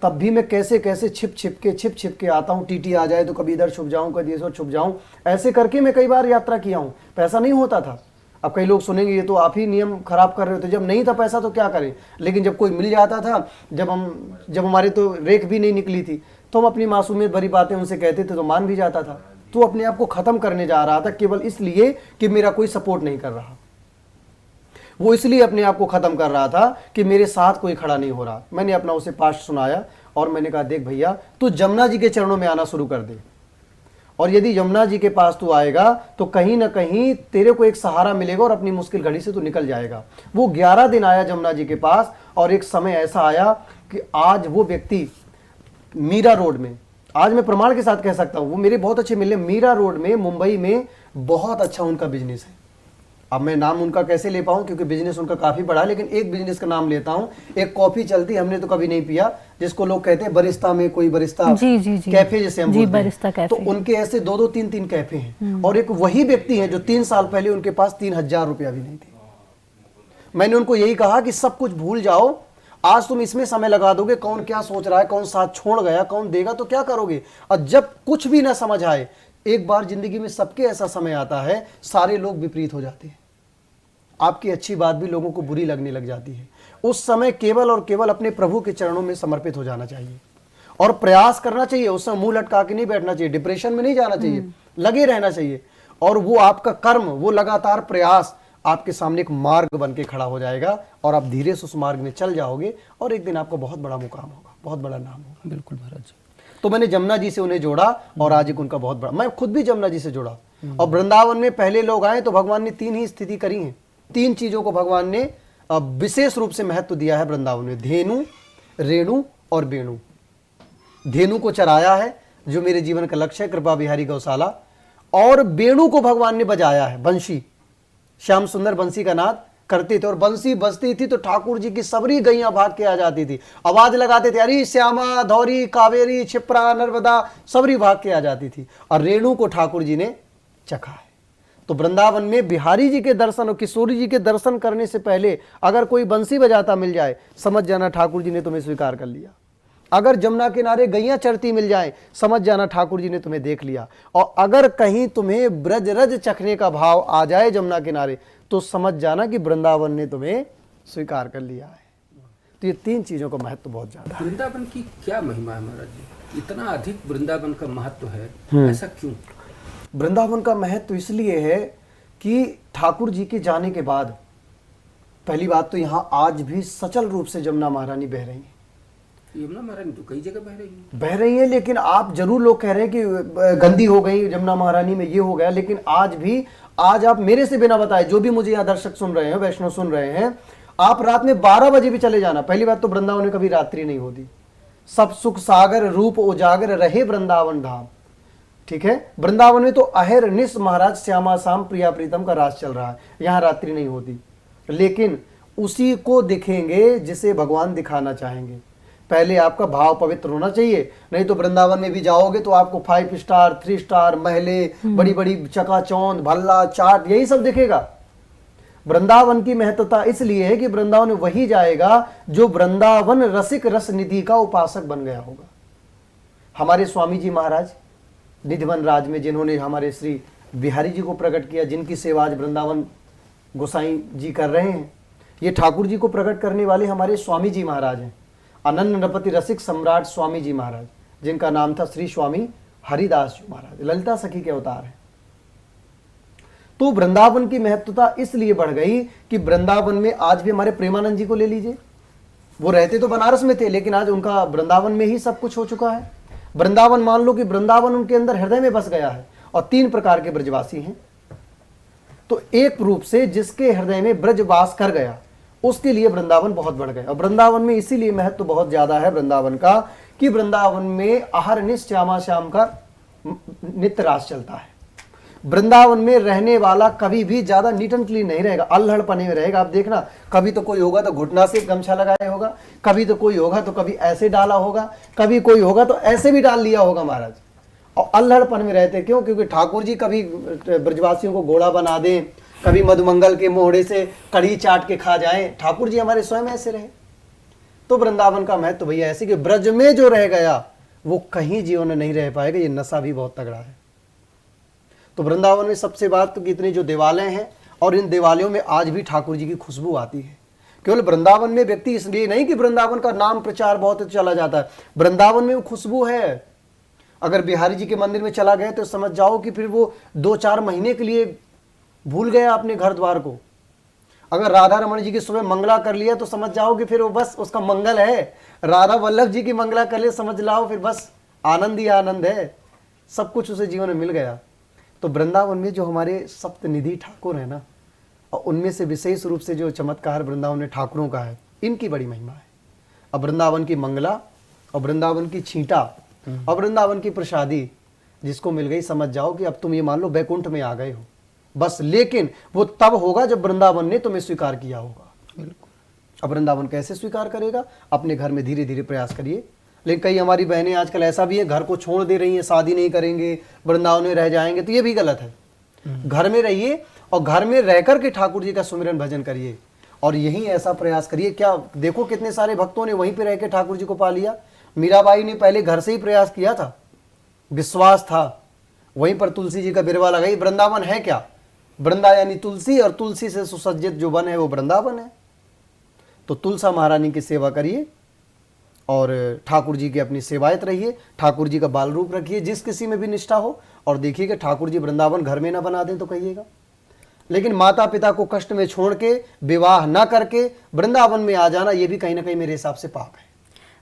तब भी मैं कैसे कैसे छिप छिप के आता हूँ। टीटी आ जाए तो कभी इधर छुप जाऊँ, कभी इधर छुप जाऊँ, ऐसे करके मैं कई बार यात्रा किया हूँ। पैसा नहीं होता था। अब कई लोग सुनेंगे ये तो आप ही नियम खराब कर रहे हो, तो जब नहीं था पैसा तो क्या करें। लेकिन जब कोई मिल जाता था, जब हमारे तो रेख भी नहीं निकली थी, तो हम अपनी मासूमियत भरी बातें उनसे कहते थे तो मान भी जाता था। तो अपने आप को ख़त्म करने जा रहा था केवल इसलिए कि मेरा कोई सपोर्ट नहीं कर रहा। वो इसलिए अपने आप को ख़त्म कर रहा था कि मेरे साथ कोई खड़ा नहीं हो रहा। मैंने अपना उसे पास्ट सुनाया और मैंने कहा देख भैया, तू जमुना जी के चरणों में आना शुरू कर दे, और यदि यमुना जी के पास तू आएगा तो कहीं ना कहीं तेरे को एक सहारा मिलेगा और अपनी मुश्किल घड़ी से तू निकल जाएगा। वो 11 दिन आया यमुना जी के पास, और एक समय ऐसा आया कि आज वो व्यक्ति मीरा रोड में, आज मैं प्रमाण के साथ कह सकता हूँ, वो मेरे बहुत अच्छे मिले। मीरा रोड में मुंबई में बहुत अच्छा उनका बिजनेस है। अब मैं नाम उनका कैसे ले पाऊँ क्योंकि बिजनेस उनका काफ़ी बड़ा, लेकिन एक बिजनेस का नाम लेता हूँ। एक कॉफ़ी चलती, हमने तो कभी नहीं पिया, जिसको लोग कहते हैं बरिस्ता में कोई बरिस्ता जी कैफे जैसे हम बोलते बरिस्ता हैं। तो उनके ऐसे 2-2 3-3 कैफे हैं, और एक वही व्यक्ति है जो 3 साल पहले उनके पास 3000 रुपया भी नहीं थे। मैंने उनको यही कहा कि सब कुछ भूल जाओ, आज तुम इसमें समय लगा दोगे, कौन क्या सोच रहा है, कौन साथ छोड़ गया, कौन देगा, तो क्या करोगे। और जब कुछ भी ना समझ आए, एक बार जिंदगी में सबके ऐसा समय आता है, सारे लोग विपरीत हो जाते हैं। आपकी अच्छी बात भी लोगों को बुरी लगने लग जाती है। उस समय केवल और केवल अपने प्रभु के चरणों में समर्पित हो जाना चाहिए और प्रयास करना चाहिए। उस समय मुंह लटका के नहीं बैठना चाहिए, डिप्रेशन में नहीं जाना चाहिए, लगे रहना चाहिए। और वो आपका कर्म, वो लगातार प्रयास आपके सामने एक मार्ग बन के खड़ा हो जाएगा, और आप धीरे से उस मार्ग में चल जाओगे, और एक दिन आपका बहुत बड़ा मुकाम होगा, बहुत बड़ा नाम होगा। बिल्कुल महाराज जी। तो मैंने जमुना जी से उन्हें जोड़ा, और आज एक उनका बहुत बड़ा, मैं खुद भी जमुना जी से जुड़ा। और वृंदावन में पहले लोग आए तो भगवान ने 3 ही स्थिति करी है। 3 चीजों को भगवान ने विशेष रूप से महत्व दिया है वृंदावन में, धेनु, रेणु और वेणु। धेनु को चराया है, जो मेरे जीवन का लक्ष्य है, कृपा बिहारी गौशाला। और वेणु को भगवान ने बजाया है, बंशी, श्याम सुंदर बंसी का नाद करते थे, और बंसी बजती थी तो ठाकुर जी की सबरी गैया भाग के आ जाती थी, आवाज लगाते थे, अरे श्यामा, धौरी, कावेरी, क्षिप्रा, नर्मदा, सबरी भाग के आ जाती थी। और रेणु को ठाकुर जी ने चखा है। तो वृंदावन में बिहारी जी के दर्शन और किशोरी जी के दर्शन करने से पहले अगर कोई बंसी बजाता मिल जाए, समझ जाना ठाकुर जी ने तुम्हें स्वीकार कर लिया। अगर जमुना किनारे गैया चरती मिल जाए, समझ जाना ठाकुर जी ने तुम्हें देख लिया। और अगर कहीं तुम्हें ब्रज रज चखने का भाव आ जाए जमुना किनारे, तो समझ जाना कि वृंदावन ने तुम्हें स्वीकार कर लिया है। तो ये 3 चीजों का महत्व बहुत ज्यादा है। वृंदावन की क्या महिमा है महाराज जी, इतना अधिक वृंदावन का महत्व है, ऐसा क्यों? वृंदावन का महत्व इसलिए है कि ठाकुर जी के जाने के बाद, पहली बात तो यहाँ आज भी सचल रूप से जमुना महारानी बह रही है। यमुना महारानी तो कई जगह बह रही है, लेकिन आप जरूर लोग कह रहे हैं कि गंदी हो गई जमुना महारानी में, ये हो गया। लेकिन आज भी, आज आप मेरे से बिना बताए, जो भी मुझे यहाँ दर्शक सुन रहे हैं, वैष्णव सुन रहे हैं, आप रात में 12 बजे भी चले जाना। पहली बात तो वृंदावन में कभी रात्रि नहीं होती, सब सुख सागर रूप उजागर रहे वृंदावन धाम। ठीक है, वृंदावन में तो अहर निस महाराज श्यामा शाम प्रिया प्रीतम का राज चल रहा है, यहाँ रात्रि नहीं होती। लेकिन उसी को दिखेंगे जिसे भगवान दिखाना चाहेंगे। पहले आपका भाव पवित्र होना चाहिए, नहीं तो वृंदावन में भी जाओगे तो आपको 5 स्टार 3 स्टार महले, बड़ी बड़ी चकाचौंध, भल्ला, चाट, यही सब दिखेगा। वृंदावन की महत्वता इसलिए है कि वृंदावन में वही जाएगा जो वृंदावन रसिक रस निधि का उपासक बन गया होगा। हमारे स्वामी जी महाराज निधिवन राज में, जिन्होंने हमारे श्री बिहारी जी को प्रकट किया, जिनकी सेवा आज वृंदावन गोसाई जी कर रहे हैं, ये ठाकुर जी को प्रकट करने वाले हमारे स्वामी जी महाराज हैं। अनन्य नरपति रसिक सम्राट स्वामी जी महाराज, जिनका नाम था श्री स्वामी हरिदास जी महाराज, ललिता सखी के अवतार हैं। तो वृंदावन की महत्वता इसलिए बढ़ गई कि वृंदावन में आज भी हमारे प्रेमानंद जी को ले लीजिए, वो रहते तो बनारस में थे, लेकिन आज उनका वृंदावन में ही सब कुछ हो चुका है। वृंदावन मान लो कि वृंदावन उनके अंदर हृदय में बस गया है, और 3 प्रकार के ब्रजवासी हैं। तो एक रूप से जिसके हृदय में ब्रजवास कर गया उसके लिए वृंदावन बहुत बढ़ गया। और वृंदावन में इसीलिए महत्व तो बहुत ज्यादा है वृंदावन का, कि वृंदावन में अहरनिश श्यामा श्याम का नित्य रास चलता है। वृंदावन में रहने वाला कभी भी ज्यादा नीट एंड क्लीन नहीं रहेगा, अल्हड़पने में रहेगा। आप देखना, कभी तो कोई होगा तो घुटना से गमछा लगाया होगा, कभी तो कोई होगा तो कभी ऐसे डाला होगा, कभी कोई होगा तो ऐसे भी डाल लिया होगा महाराज। और अल्हड़पन में रहते क्यों? क्योंकि ठाकुर जी कभी ब्रजवासियों को घोड़ा बना दें, कभी मधुमंगल के मोहड़े से कड़ी चाट के खा जाएं, ठाकुर जी हमारे स्वयं ऐसे रहे। तो वृंदावन का महत्व भैया ऐसे कि ब्रज में जो रह गया वो कहीं जीवन में नहीं रह पाएगा। ये नशा भी बहुत तगड़ा है। तो वृंदावन में सबसे बात तो कि इतने जो देवालय हैं, और इन देवालयों में आज भी ठाकुर जी की खुशबू आती है। केवल वृंदावन में व्यक्ति इसलिए नहीं कि वृंदावन का नाम प्रचार बहुत चला जाता है, वृंदावन में वो खुशबू है। अगर बिहारी जी के मंदिर में चला गया तो समझ जाओ कि फिर वो 2-4 महीने के लिए भूल गया अपने घर द्वार को। अगर राधा रमन जी की सुबह मंगला कर लिया तो समझ जाओ कि फिर वो बस उसका मंगल है। राधा वल्लभ जी की मंगला कर लिया, समझ लाओ फिर बस आनंद ही आनंद है, सब कुछ उसे जीवन में मिल गया। तो वृंदावन में जो हमारे सप्तनिधि ठाकुर है ना, और उनमें से विशेष रूप से जो चमत्कार वृंदावन में ठाकुरों का है, इनकी बड़ी महिमा है। अब वृंदावन की मंगला और वृंदावन की छींटा और वृंदावन की प्रसादी जिसको मिल गई, समझ जाओ कि अब तुम ये मान लो बैकुंठ में आ गए हो बस। लेकिन वो तब होगा जब वृंदावन ने तुम्हें स्वीकार किया होगा। बिल्कुल। अब वृंदावन कैसे स्वीकार करेगा? अपने घर में धीरे धीरे प्रयास करिए। लेकिन कई हमारी बहनें आजकल ऐसा भी है, घर को छोड़ दे रही हैं, शादी नहीं करेंगे, वृंदावन में रह जाएंगे, तो ये भी गलत है। घर में रहिए और घर में रहकर के ठाकुर जी का सुमिरन भजन करिए, और यही ऐसा प्रयास करिए। क्या देखो कितने सारे भक्तों ने वहीं पे रह के ठाकुर जी को पा लिया। मीराबाई ने पहले घर से ही प्रयास किया था, विश्वास था, वहीं पर तुलसी जी का बिरवा लगाई। वृंदावन है क्या? वृंदा यानी तुलसी, और तुलसी से सुसज्जित जो वन है वो वृंदावन है। तो तुलसा महारानी की सेवा करिए और ठाकुर जी की अपनी सेवायत रहिए, ठाकुर जी का बाल रूप रखिए जिस किसी में भी निष्ठा हो, और देखिएगा ठाकुर जी वृंदावन घर में ना बना दें तो कहिएगा। लेकिन माता पिता को कष्ट में छोड़ के, विवाह ना करके वृंदावन में आ जाना, ये भी कहीं ना कहीं मेरे हिसाब से पाप है।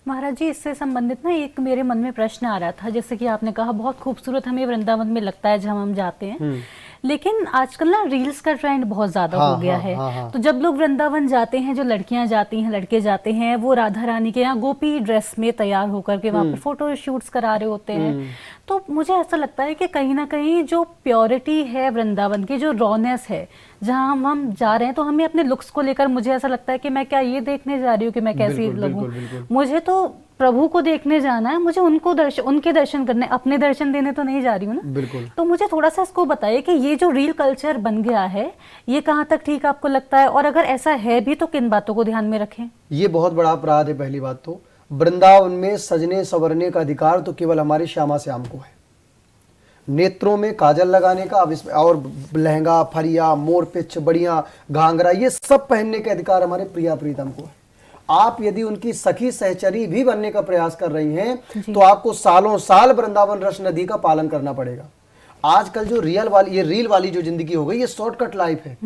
महाराज जी, इससे संबंधित ना एक मेरे मन में प्रश्न आ रहा था। जैसे कि आपने कहा बहुत खूबसूरत हमें वृंदावन में लगता है जब हम जाते हैं, लेकिन आजकल ना रील्स का ट्रेंड बहुत ज्यादा हो गया है। तो जब लोग वृंदावन जाते हैं, जो लड़कियां जाती हैं, लड़के जाते हैं, वो राधा रानी के यहाँ गोपी ड्रेस में तैयार होकर के वहां पर फोटो शूट्स करा रहे होते हैं। तो मुझे ऐसा लगता है कि कहीं ना कहीं जो प्योरिटी है वृंदावन की, जो रॉनेस है, जहाँ हम जा रहे हैं, तो हमें अपने लुक्स को लेकर मुझे ऐसा लगता है कि मैं क्या ये देखने जा रही हूँ कि मैं कैसी लगूं। मुझे तो प्रभु को देखने जाना है, मुझे उनके दर्शन करने, अपने दर्शन देने तो नहीं जा रही हूँ ना। बिल्कुल। तो मुझे थोड़ा सा इसको बताइए कि ये जो रील कल्चर बन गया है, ये कहाँ तक ठीक आपको लगता है, और अगर ऐसा है भी तो किन बातों को ध्यान में रखें? ये बहुत बड़ा अपराध है। पहली बात तो वृंदावन में सजने संवरने का अधिकार तो केवल हमारे श्यामा श्याम को है। नेत्रों में काजल लगाने का, अब इसमें और लहंगा, फरिया, मोर पिच, बढ़िया घाघरा, ये सब पहनने के अधिकार हमारे प्रिया प्रीतम को है। आप यदि उनकी सखी सहचरी भी बनने का प्रयास कर रही हैं तो आपको सालों साल वृंदावन रस नदी का पालन करना पड़ेगा। आजकल जो ये रील वाली जो जिंदगी हो गई, ये शॉर्टकट लाइफ है।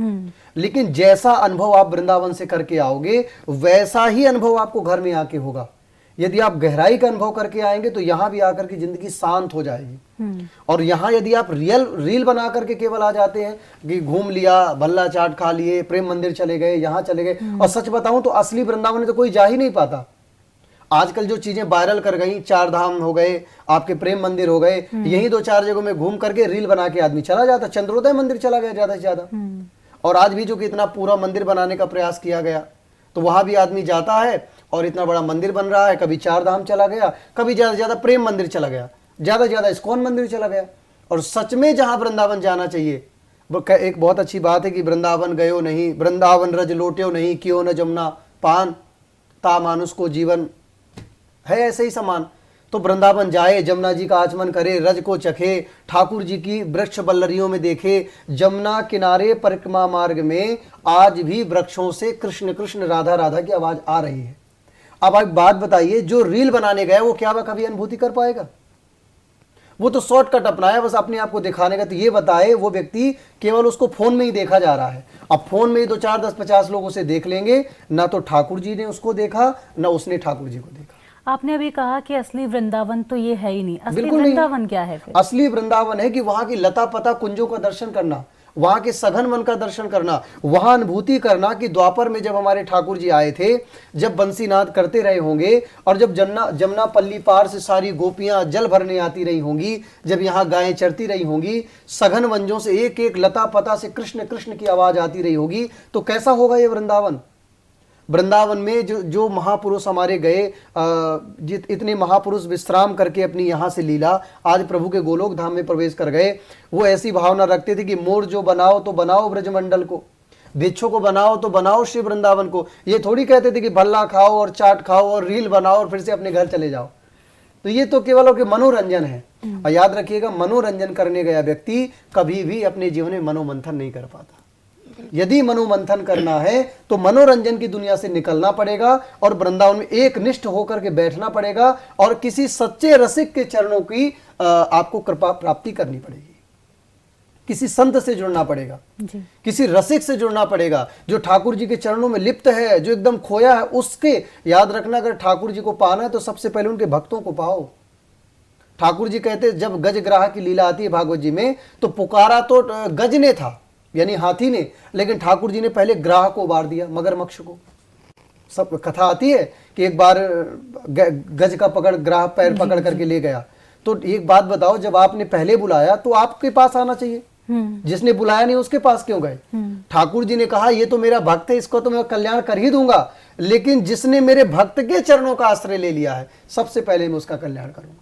लेकिन जैसा अनुभव आप वृंदावन से करके आओगे, वैसा ही अनुभव आपको घर में आके होगा। यदि आप गहराई का अनुभव करके आएंगे तो यहाँ भी आकर के जिंदगी शांत हो जाएगी। और यहाँ यदि आप रील बना करके केवल आ जाते हैं कि घूम लिया, भल्ला चाट खा लिए, प्रेम मंदिर चले गए, यहाँ चले गए, और सच बताऊं तो असली वृंदावन में तो कोई जा ही नहीं पाता। आजकल जो चीजें वायरल कर गई, 4 धाम हो गए, आपके प्रेम मंदिर हो गए, यही 2-4 जगहों में घूम करके रील बना के आदमी चला जाता। चंद्रोदय मंदिर चला गया ज्यादा से ज्यादा। और आज भी जो कि इतना पूरा मंदिर बनाने का प्रयास किया गया, तो वहां भी आदमी जाता है और इतना बड़ा मंदिर बन रहा है। कभी 4 धाम चला गया, कभी ज्यादा से ज्यादा प्रेम मंदिर चला गया, ज्यादा से ज्यादा इस्कॉन मंदिर चला गया। और सच में जहां वृंदावन जाना चाहिए, एक बहुत अच्छी बात है कि वृंदावन गयो नहीं, वृंदावन रज लोट्यो नहीं, क्यों न जमुना पान, ता मानुष को जीवन है ऐसे ही समान। तो वृंदावन जाए, जमुना जी का आचमन करे, रज को चखे, ठाकुर जी की वृक्ष बल्लरियों में देखे। जमुना किनारे परिक्रमा मार्ग में आज भी वृक्षों से कृष्ण कृष्ण राधा राधा की आवाज आ रही है। अब आप बात बताइए, जो रील बनाने गया वो क्या वह कभी अनुभूति कर पाएगा? वो तो शॉर्टकट अपनाया बस अपने आप को दिखाने का। तो ये बताए वो व्यक्ति केवल उसको फोन में ही देखा जा रहा है। अब फोन में ही 2-4-10-50 लोग उसे देख लेंगे, ना तो ठाकुर जी ने उसको देखा, ना उसने ठाकुर जी को देखा। आपने अभी कहा कि असली वृंदावन तो ये है ही नहीं, असली बिल्कुल नहीं। वृंदावन क्या है फिर? असली वृंदावन है कि वहां की लता पता कुंजों का दर्शन करना, वहां के सघन वन का दर्शन करना, वहां अनुभूति करना कि द्वापर में जब हमारे ठाकुर जी आए थे, जब बंसीनाद करते रहे होंगे, और जब जमुना पल्ली पार से सारी गोपियां जल भरने आती रही होंगी, जब यहाँ गायें चरती रही होंगी, सघन वंजों से एक एक लता पता से कृष्ण कृष्ण की आवाज आती रही होगी, तो कैसा होगा ये वृंदावन? वृंदावन में जो महापुरुष हमारे गए, इतने महापुरुष विश्राम करके अपनी यहाँ से लीला आज प्रभु के गोलोक धाम में प्रवेश कर गए, वो ऐसी भावना रखते थे कि मोर जो बनाओ तो बनाओ ब्रजमंडल को, भिक्षु को बनाओ तो बनाओ श्री वृंदावन को। ये थोड़ी कहते थे कि भल्ला खाओ और चाट खाओ और रील बनाओ और फिर से अपने घर चले जाओ। तो ये तो केवल के मनोरंजन है। और याद रखिएगा, मनोरंजन करने गया व्यक्ति कभी भी अपने जीवन में मनोमंथन नहीं कर पाता। यदि मनोमंथन करना है तो मनोरंजन की दुनिया से निकलना पड़ेगा और वृंदावन में एक निष्ठ होकर के बैठना पड़ेगा और किसी सच्चे रसिक के चरणों की आपको कृपा प्राप्ति करनी पड़ेगी। किसी संत से जुड़ना पड़ेगा जी। किसी रसिक से जुड़ना पड़ेगा जो ठाकुर जी के चरणों में लिप्त है, जो एकदम खोया है उसके। याद रखना, अगर ठाकुर जी को पाना है तो सबसे पहले उनके भक्तों को पाओ। ठाकुर जी कहते जब गजग्राह की लीला आती है भागवत जी में, तो पुकारा तो गज ने था यानी हाथी ने, लेकिन ठाकुर जी ने पहले ग्राह को उबार दिया, मगरमच्छ को। सब कथा आती है कि एक बार गज का पकड़ ग्राह पैर पकड़ करके ले गया। तो एक बात बताओ, जब आपने पहले बुलाया तो आपके पास आना चाहिए, जिसने बुलाया नहीं उसके पास क्यों गए? ठाकुर जी ने कहा ये तो मेरा भक्त है, इसको तो मैं कल्याण कर ही दूंगा, लेकिन जिसने मेरे भक्त के चरणों का आश्रय ले लिया है सबसे पहले मैं उसका कल्याण करूंगा।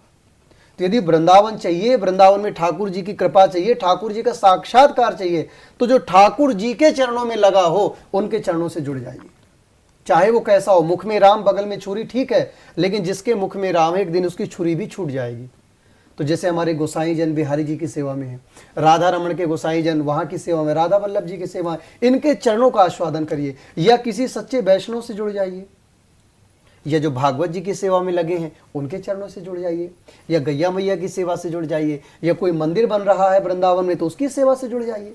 तो यदि वृंदावन चाहिए, वृंदावन में ठाकुर जी की कृपा चाहिए, ठाकुर जी का साक्षात्कार चाहिए, तो जो ठाकुर जी के चरणों में लगा हो उनके चरणों से जुड़ जाइए। चाहे वो कैसा हो, मुख में राम बगल में छुरी, ठीक है, लेकिन जिसके मुख में राम है एक दिन उसकी छुरी भी छूट जाएगी। तो जैसे हमारे गोसाई जन बिहारी जी की सेवा में है, राधा रमन के गोसाई जन वहां की सेवा में, राधा वल्लभ जी की सेवा है, इनके चरणों का आस्वादन करिए। या किसी सच्चे वैष्णव से जुड़ जाइए, या जो भागवत जी की सेवा में लगे हैं उनके चरणों से जुड़ जाइए, या गैया मैया की सेवा से जुड़ जाइए, या कोई मंदिर बन रहा है वृंदावन में तो उसकी सेवा से जुड़ जाइए।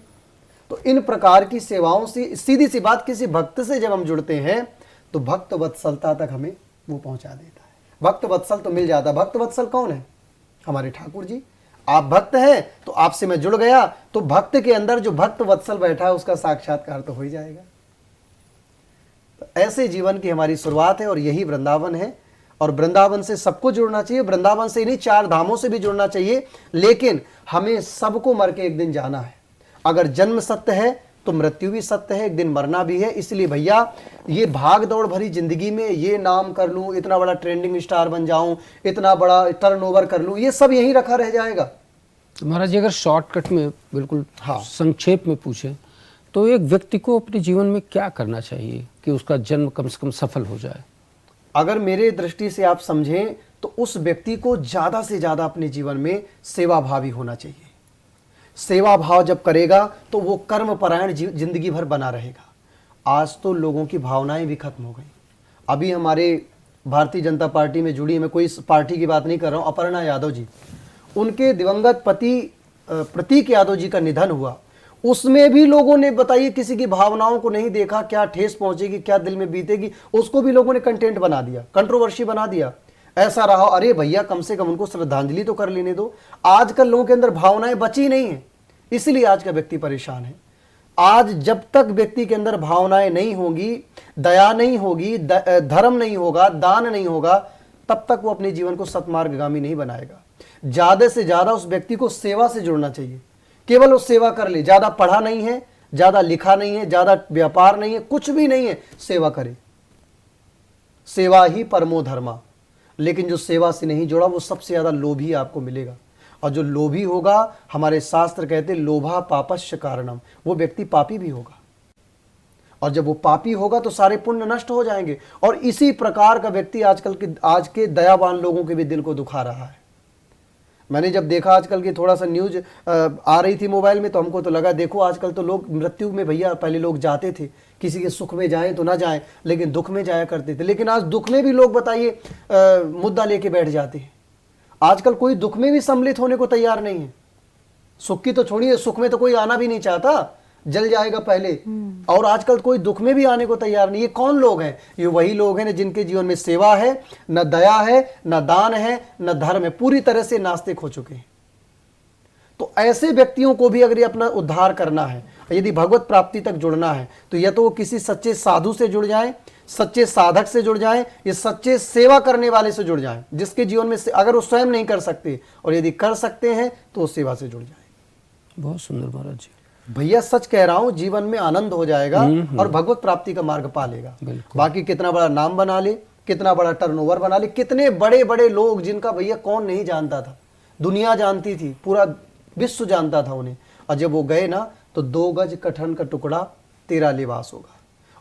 तो इन प्रकार की सेवाओं से, सीधी सी बात, किसी भक्त से जब हम जुड़ते हैं तो भक्त वत्सलता तक हमें वो पहुंचा देता है। भक्त वत्सल तो मिल जाता है। भक्त वत्सल कौन है? हमारे ठाकुर जी। आप भक्त हैं तो आपसे मैं जुड़ गया, तो भक्त के अंदर जो भक्त वत्सल बैठा है उसका साक्षात्कार तो हो ही जाएगा। तो ऐसे जीवन की हमारी शुरुआत है और यही वृंदावन है। और वृंदावन से सबको जुड़ना चाहिए, वृंदावन से नहीं 4 धामों से भी जुड़ना चाहिए, लेकिन हमें सबको मर के एक दिन जाना है। अगर जन्म सत्य है तो मृत्यु भी सत्य है, एक दिन मरना भी है। इसलिए भैया ये भाग दौड़ भरी जिंदगी में ये नाम कर लूं, इतना बड़ा ट्रेंडिंग स्टार बन जाऊं, इतना बड़ा टर्नओवर कर लूं, ये सब यहीं रखा रह जाएगा। तो महाराज जी, अगर शॉर्टकट में बिल्कुल हाँ। संक्षेप में पूछें तो एक व्यक्ति को अपने जीवन में क्या करना चाहिए कि उसका जन्म कम से कम सफल हो जाए? अगर मेरे दृष्टि से आप समझें तो उस व्यक्ति को ज़्यादा से ज़्यादा अपने जीवन में सेवा भावी होना चाहिए। सेवा भाव जब करेगा तो वो कर्म परायण जिंदगी भर बना रहेगा। आज तो लोगों की भावनाएं भी खत्म हो गई। अभी हमारे भारतीय जनता पार्टी में जुड़ी, मैं कोई पार्टी की बात नहीं कर रहा हूँ, अपर्णा यादव जी, उनके दिवंगत पति प्रतीक यादव जी का निधन हुआ। उसमें भी लोगों ने, बताइए, किसी की भावनाओं को नहीं देखा, क्या ठेस पहुंचेगी, क्या दिल में बीतेगी, उसको भी लोगों ने कंटेंट बना दिया, कंट्रोवर्सी बना दिया। ऐसा रहा, अरे भैया कम से कम उनको श्रद्धांजलि तो कर लेने दो। आजकल लोगों के अंदर भावनाएं बची नहीं है, इसलिए आज का व्यक्ति परेशान है। आज जब तक व्यक्ति के अंदर भावनाएं नहीं होंगी, दया नहीं होगी, धर्म नहीं होगा, दान नहीं होगा, तब तक वो अपने जीवन को सतमार्गगामी नहीं बनाएगा। ज्यादा से ज्यादा उस व्यक्ति को सेवा से जुड़ना चाहिए। केवल वो सेवा कर ले, ज्यादा पढ़ा नहीं है, ज्यादा लिखा नहीं है, ज्यादा व्यापार नहीं है, कुछ भी नहीं है, सेवा करे। सेवा ही परमो धर्मा। लेकिन जो सेवा से नहीं जुड़ा वो सबसे ज्यादा लोभी आपको मिलेगा। और जो लोभी होगा, हमारे शास्त्र कहते लोभा पापस्य कारणम, वो व्यक्ति पापी भी होगा। और जब वो पापी होगा तो सारे पुण्य नष्ट हो जाएंगे। और इसी प्रकार का व्यक्ति आज के दयावान लोगों के भी दिल को दुखा रहा है। मैंने जब देखा आजकल की थोड़ा सा न्यूज आ रही थी मोबाइल में, तो हमको तो लगा, देखो आजकल तो लोग मृत्यु में, भैया पहले लोग जाते थे, किसी के सुख में जाएं तो ना जाएं, लेकिन दुख में जाया करते थे। लेकिन आज दुख में भी लोग, बताइए, मुद्दा लेके बैठ जाते हैं। आजकल कोई दुख में भी सम्मिलित होने को तैयार नहीं है। सुख की तो छोड़िए, सुख में तो कोई आना भी नहीं चाहता। जल जाएगा पहले। और आजकल कोई दुख में भी आने को तैयार नहीं। ये कौन लोग हैं? ये वही लोग हैं जिनके जीवन में सेवा है, न दया है, न दान है, न धर्म है, पूरी तरह से नास्तिक हो चुके हैं। तो ऐसे व्यक्तियों को भी अगर ये अपना उद्धार करना है, यदि भगवत प्राप्ति तक जुड़ना है, तो या तो वो किसी सच्चे साधु से जुड़ जाएं, सच्चे साधक से जुड़ जाएं, या सच्चे सेवा करने वाले से जुड़ जाएं, जिसके जीवन में से अगर वो स्वयं नहीं कर सकते और यदि कर सकते हैं तो उस सेवा से जुड़ जाएं। बहुत सुंदर महाराज जी। भैया सच कह रहा हूं, जीवन में आनंद हो जाएगा और भगवत प्राप्ति का मार्ग पा लेगा। बाकी कितना बड़ा नाम बना ले, कितना बड़ा टर्नओवर बना ले, कितने बड़े बड़े लोग जिनका भैया कौन नहीं जानता था, दुनिया जानती थी, पूरा विश्व जानता था उन्हें, और जब वो गए ना तो 2 गज कठन का टुकड़ा तेरा लिबास होगा।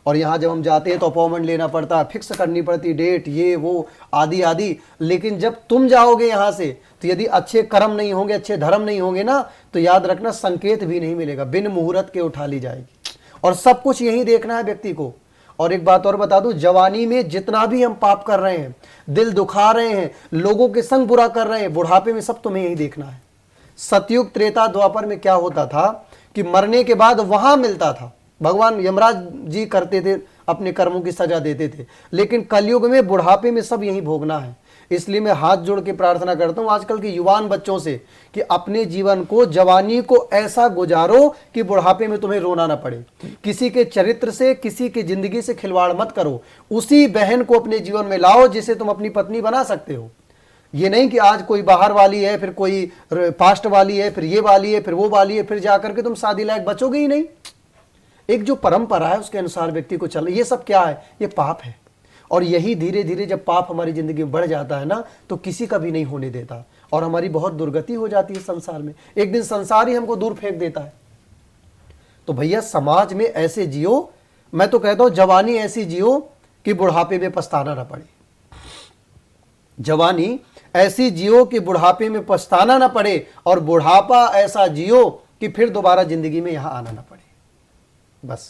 और यहाँ जब हम जाते हैं तो अपॉइंटमेंट लेना पड़ता, फिक्स करनी पड़ती डेट, ये वो आदि आदि। लेकिन जब तुम जाओगे यहाँ से तो यदि अच्छे कर्म नहीं होंगे, अच्छे धर्म नहीं होंगे ना, तो याद रखना संकेत भी नहीं मिलेगा, बिन मुहूर्त के उठा ली जाएगी। और सब कुछ यही देखना है व्यक्ति को। और एक बात और बता दूं, जवानी में जितना भी हम पाप कर रहे हैं, दिल दुखा रहे हैं, लोगों के संग बुरा कर रहे हैं, बुढ़ापे में सब तुम्हें यही देखना है। सतयुग त्रेता द्वापर में क्या होता था कि मरने के बाद वहां मिलता था, भगवान यमराज जी करते थे, अपने कर्मों की सजा देते थे। लेकिन कलयुग में बुढ़ापे में सब यही भोगना है। इसलिए मैं हाथ जोड़ के प्रार्थना करता हूं आजकल के युवान बच्चों से कि अपने जीवन को, जवानी को ऐसा गुजारो कि बुढ़ापे में तुम्हें रोना ना पड़े। किसी के चरित्र से, किसी की जिंदगी से खिलवाड़ मत करो। उसी बहन को अपने जीवन में लाओ जिसे तुम अपनी पत्नी बना सकते हो। ये नहीं कि आज कोई बाहर वाली है, फिर कोई पास्ट वाली है, फिर ये वाली है, फिर वो वाली है, फिर जाकर के तुम शादी लायक बचोगे ही नहीं। एक जो परंपरा है उसके अनुसार व्यक्ति को चलना, ये सब क्या है? ये पाप है। और यही धीरे धीरे जब पाप हमारी जिंदगी में बढ़ जाता है ना, तो किसी का भी नहीं होने देता और हमारी बहुत दुर्गति हो जाती है संसार में। एक दिन संसार ही हमको दूर फेंक देता है। तो भैया समाज में ऐसे जियो, मैं तो कहता हूं जवानी ऐसी जियो कि बुढ़ापे में पछताना ना पड़े। जवानी ऐसी जियो कि बुढ़ापे में पछताना ना पड़े, और बुढ़ापा ऐसा जियो कि फिर दोबारा जिंदगी में यहां आना ना पड़े। बस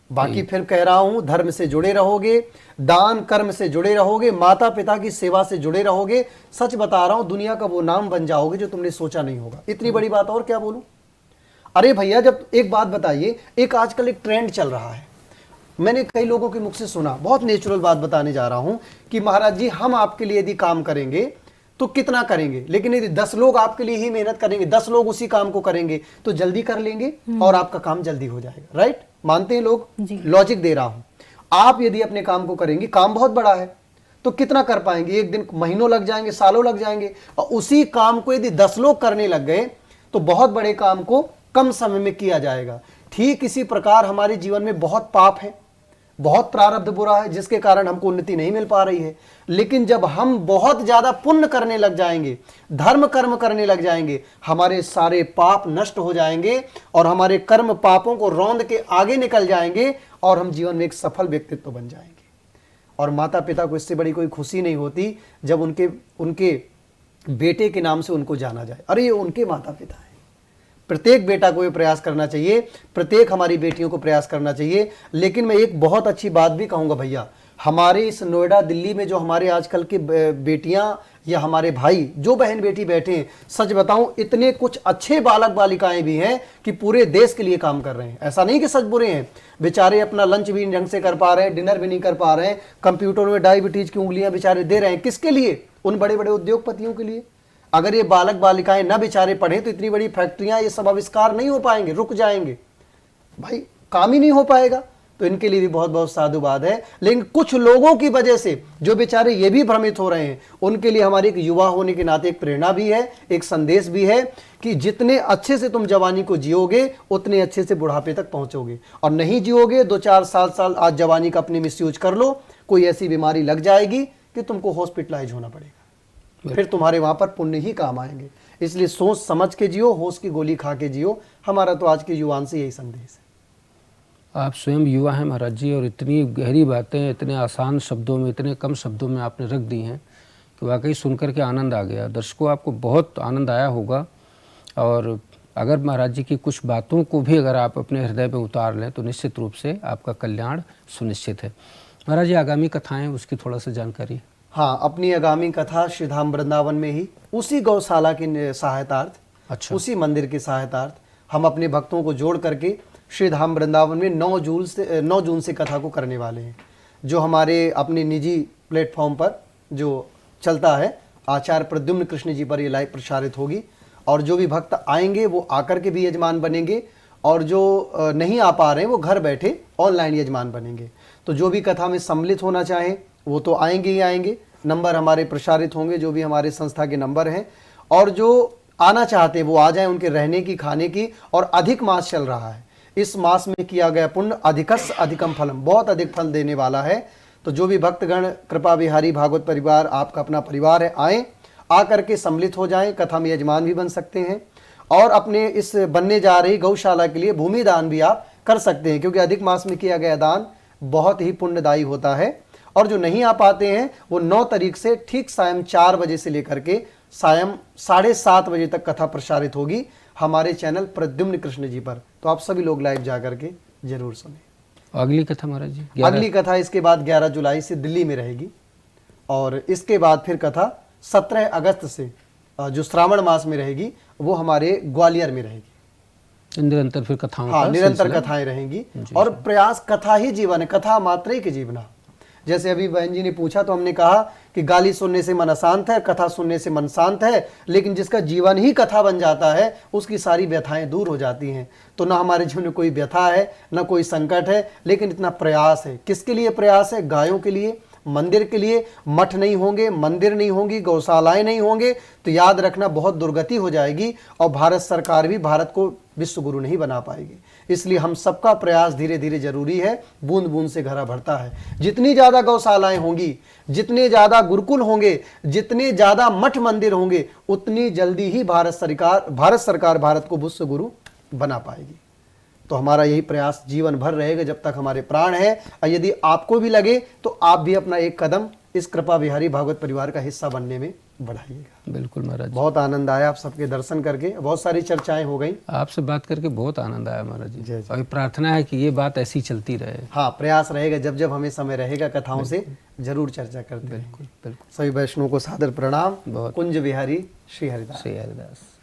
बाकी फिर कह रहा हूं, धर्म से जुड़े रहोगे, दान कर्म से जुड़े रहोगे, माता पिता की सेवा से जुड़े रहोगे, सच बता रहा हूं दुनिया का वो नाम बन जाओगे जो तुमने सोचा नहीं होगा। इतनी बड़ी बात और क्या बोलूं। अरे भैया, जब एक बात बताइए, एक आजकल एक ट्रेंड चल रहा है, मैंने कई लोगों के मुख से सुना, बहुत नेचुरल बात बताने जा रहा हूं कि महाराज जी हम आपके लिए यदि काम करेंगे तो कितना करेंगे, लेकिन यदि 10 लोग आपके लिए ही मेहनत करेंगे, 10 लोग उसी काम को करेंगे तो जल्दी कर लेंगे और आपका काम जल्दी हो जाएगा। राइट? मानते हैं लोग? लॉजिक दे रहा हूं। आप यदि अपने काम को करेंगे, काम बहुत बड़ा है, तो कितना कर पाएंगे? एक दिन, महीनों लग जाएंगे, सालों लग जाएंगे। और उसी काम को यदि 10 लोग करने लग गए तो बहुत बड़े काम को कम समय में किया जाएगा। ठीक इसी प्रकार हमारे जीवन में बहुत पाप है, बहुत प्रारब्ध बुरा है, जिसके कारण हमको उन्नति नहीं मिल पा रही है। लेकिन जब हम बहुत ज्यादा पुण्य करने लग जाएंगे, धर्म कर्म करने लग जाएंगे, हमारे सारे पाप नष्ट हो जाएंगे और हमारे कर्म पापों को रौंद के आगे निकल जाएंगे और हम जीवन में एक सफल व्यक्तित्व बन जाएंगे। और माता पिता को इससे बड़ी कोई खुशी नहीं होती जब उनके बेटे के नाम से उनको जाना जाए। अरे ये उनके माता पिता है। प्रत्येक बेटा को ये प्रयास करना चाहिए, प्रत्येक हमारी बेटियों को प्रयास करना चाहिए। लेकिन मैं एक बहुत अच्छी बात भी कहूँगा भैया, हमारे इस नोएडा दिल्ली में जो हमारे आजकल के बेटियां या हमारे भाई जो बहन बेटी बैठे हैं, सच बताऊं इतने कुछ अच्छे बालक बालिकाएं भी हैं कि पूरे देश के लिए काम कर रहे हैं। ऐसा नहीं कि सच बुरे हैं, बेचारे अपना लंच भी ढंग से कर पा रहे हैं, डिनर भी नहीं कर पा रहे हैं, कंप्यूटर में डायबिटीज की उंगलियां बेचारे दे रहे हैं। किसके लिए? उन बड़े बड़े उद्योगपतियों के लिए। अगर ये बालक बालिकाएं ना बेचारे पढ़े तो इतनी बड़ी फैक्ट्रियां, ये सब आविष्कार नहीं हो पाएंगे, रुक जाएंगे भाई, काम ही नहीं हो पाएगा। तो इनके लिए भी बहुत बहुत साधुवाद है। लेकिन कुछ लोगों की वजह से जो बेचारे ये भी भ्रमित हो रहे हैं, उनके लिए हमारे एक युवा होने के नाते एक प्रेरणा भी है, एक संदेश भी है कि जितने अच्छे से तुम जवानी को जियोगे उतने अच्छे से बुढ़ापे तक पहुंचोगे। और नहीं जियोगे, 2-4 साल आज जवानी का अपने मिसयूज कर लो, कोई ऐसी बीमारी लग जाएगी कि तुमको हॉस्पिटलाइज होना पड़ेगा, फिर तुम्हारे वहां पर पुण्य ही काम आएंगे। इसलिए सोच समझ के जियो, होश की गोली खा के जियो। हमारा तो आज के युवाओं से यही संदेश है। आप स्वयं युवा हैं महाराज जी, और इतनी गहरी बातें इतने आसान शब्दों में, इतने कम शब्दों में आपने रख दी हैं कि वाकई सुनकर के आनंद आ गया। दर्शकों, आपको बहुत आनंद आया होगा। और अगर महाराज जी की कुछ बातों को भी अगर आप अपने हृदय में उतार लें तो निश्चित रूप से आपका कल्याण सुनिश्चित है। महाराज जी, आगामी कथाएँ उसकी थोड़ा सा जानकारी। हाँ, अपनी आगामी कथा श्रीधाम वृंदावन में ही, उसी गौशाला की सहायतार्थ, अच्छा, उसी मंदिर की सहायतार्थ हम अपने भक्तों को जोड़ करके श्री धाम वृंदावन में 9 जून से कथा को करने वाले हैं, जो हमारे अपने निजी प्लेटफॉर्म पर जो चलता है, आचार्य प्रद्युम्न कृष्ण जी पर ये लाइव प्रसारित होगी। और जो भी भक्त आएंगे वो आकर के भी यजमान बनेंगे, और जो नहीं आ पा रहे हैं वो घर बैठे ऑनलाइन यजमान बनेंगे। तो जो भी कथा में सम्मिलित होना चाहें वो तो आएंगे ही आएंगे। नंबर हमारे प्रसारित होंगे, जो भी हमारे संस्था के नंबर हैं, और जो आना चाहते हैं वो आ जाएं, उनके रहने की, खाने की। और अधिक मास चल रहा है, इस मास में किया गया पुण्य अधिकस अधिकम फलम, बहुत अधिक फल देने वाला है। तो जो भी भक्तगण कृपा विहारी भागवत परिवार आपका अपना परिवार है, आएँ, आकर के सम्मिलित हो जाएं, कथा में यजमान भी बन सकते हैं। और अपने इस बनने जा रही गौशाला के लिए भूमि दान भी आप कर सकते हैं, क्योंकि अधिक मास में किया गया दान बहुत ही पुण्यदायी होता है। और जो नहीं आ पाते हैं वो 9 तारीख से ठीक सायं 4 बजे से लेकर के सायं 7:30 बजे तक कथा प्रसारित होगी हमारे चैनल प्रद्युम्न कृष्ण जी पर। तो आप सभी लोग लाइव जा करके जरूर सुने। अगली कथा महाराज जी? अगली कथा इसके बाद 11 जुलाई से दिल्ली में रहेगी, और इसके बाद फिर कथा 17 अगस्त से जो श्रावण मास में रहेगी वो हमारे ग्वालियर में रहेगी। निरंतर फिर कथाओं हाँ, का निरंतर सिलसिला? कथाएं रहेंगी। और प्रयास, कथा ही जीवन है, कथा मात्र के जीवना। जैसे अभी बहन जी ने पूछा तो हमने कहा कि गाली सुनने से मन अशांत है, कथा सुनने से मन शांत है, लेकिन जिसका जीवन ही कथा बन जाता है उसकी सारी व्यथाएं दूर हो जाती हैं। तो ना हमारे जीवन में कोई व्यथा है, ना कोई संकट है, लेकिन इतना प्रयास है। किसके लिए प्रयास है? गायों के लिए, मंदिर के लिए। मठ नहीं होंगे, मंदिर नहीं होंगी, गौशालाएं नहीं होंगे तो याद रखना बहुत दुर्गति हो जाएगी, और भारत सरकार भी भारत को विश्व गुरु नहीं बना पाएगी। इसलिए हम सबका प्रयास धीरे धीरे जरूरी है, बूंद बूंद से घड़ा भरता है। जितनी ज्यादा गौशालाएं होंगी, जितने ज्यादा गुरुकुल होंगे, जितने ज्यादा मठ मंदिर होंगे, उतनी जल्दी ही भारत सरकार भारत को विश्व गुरु बना पाएगी। तो हमारा यही प्रयास जीवन भर रहेगा जब तक हमारे प्राण है। और यदि आपको भी लगे तो आप भी अपना एक कदम इस कृपा विहारी भागवत परिवार का हिस्सा बनने में बढ़ाइएगा। बिल्कुल महाराज। बहुत आनंद आया आप सबके दर्शन करके, बहुत सारी चर्चाएं हो गई। आपसे बात करके बहुत आनंद आया महाराज जी। जय जय। और प्रार्थना है कि ये बात ऐसी चलती रहे। हाँ, प्रयास रहेगा, जब जब हमें समय रहेगा कथाओं से जरूर चर्चा करते हैं। बिल्कुल बिल्कुल। सभी वैष्णवों को सादर प्रणाम। बहुत। कुंज विहारी श्री हरिदास। श्री हरिदास।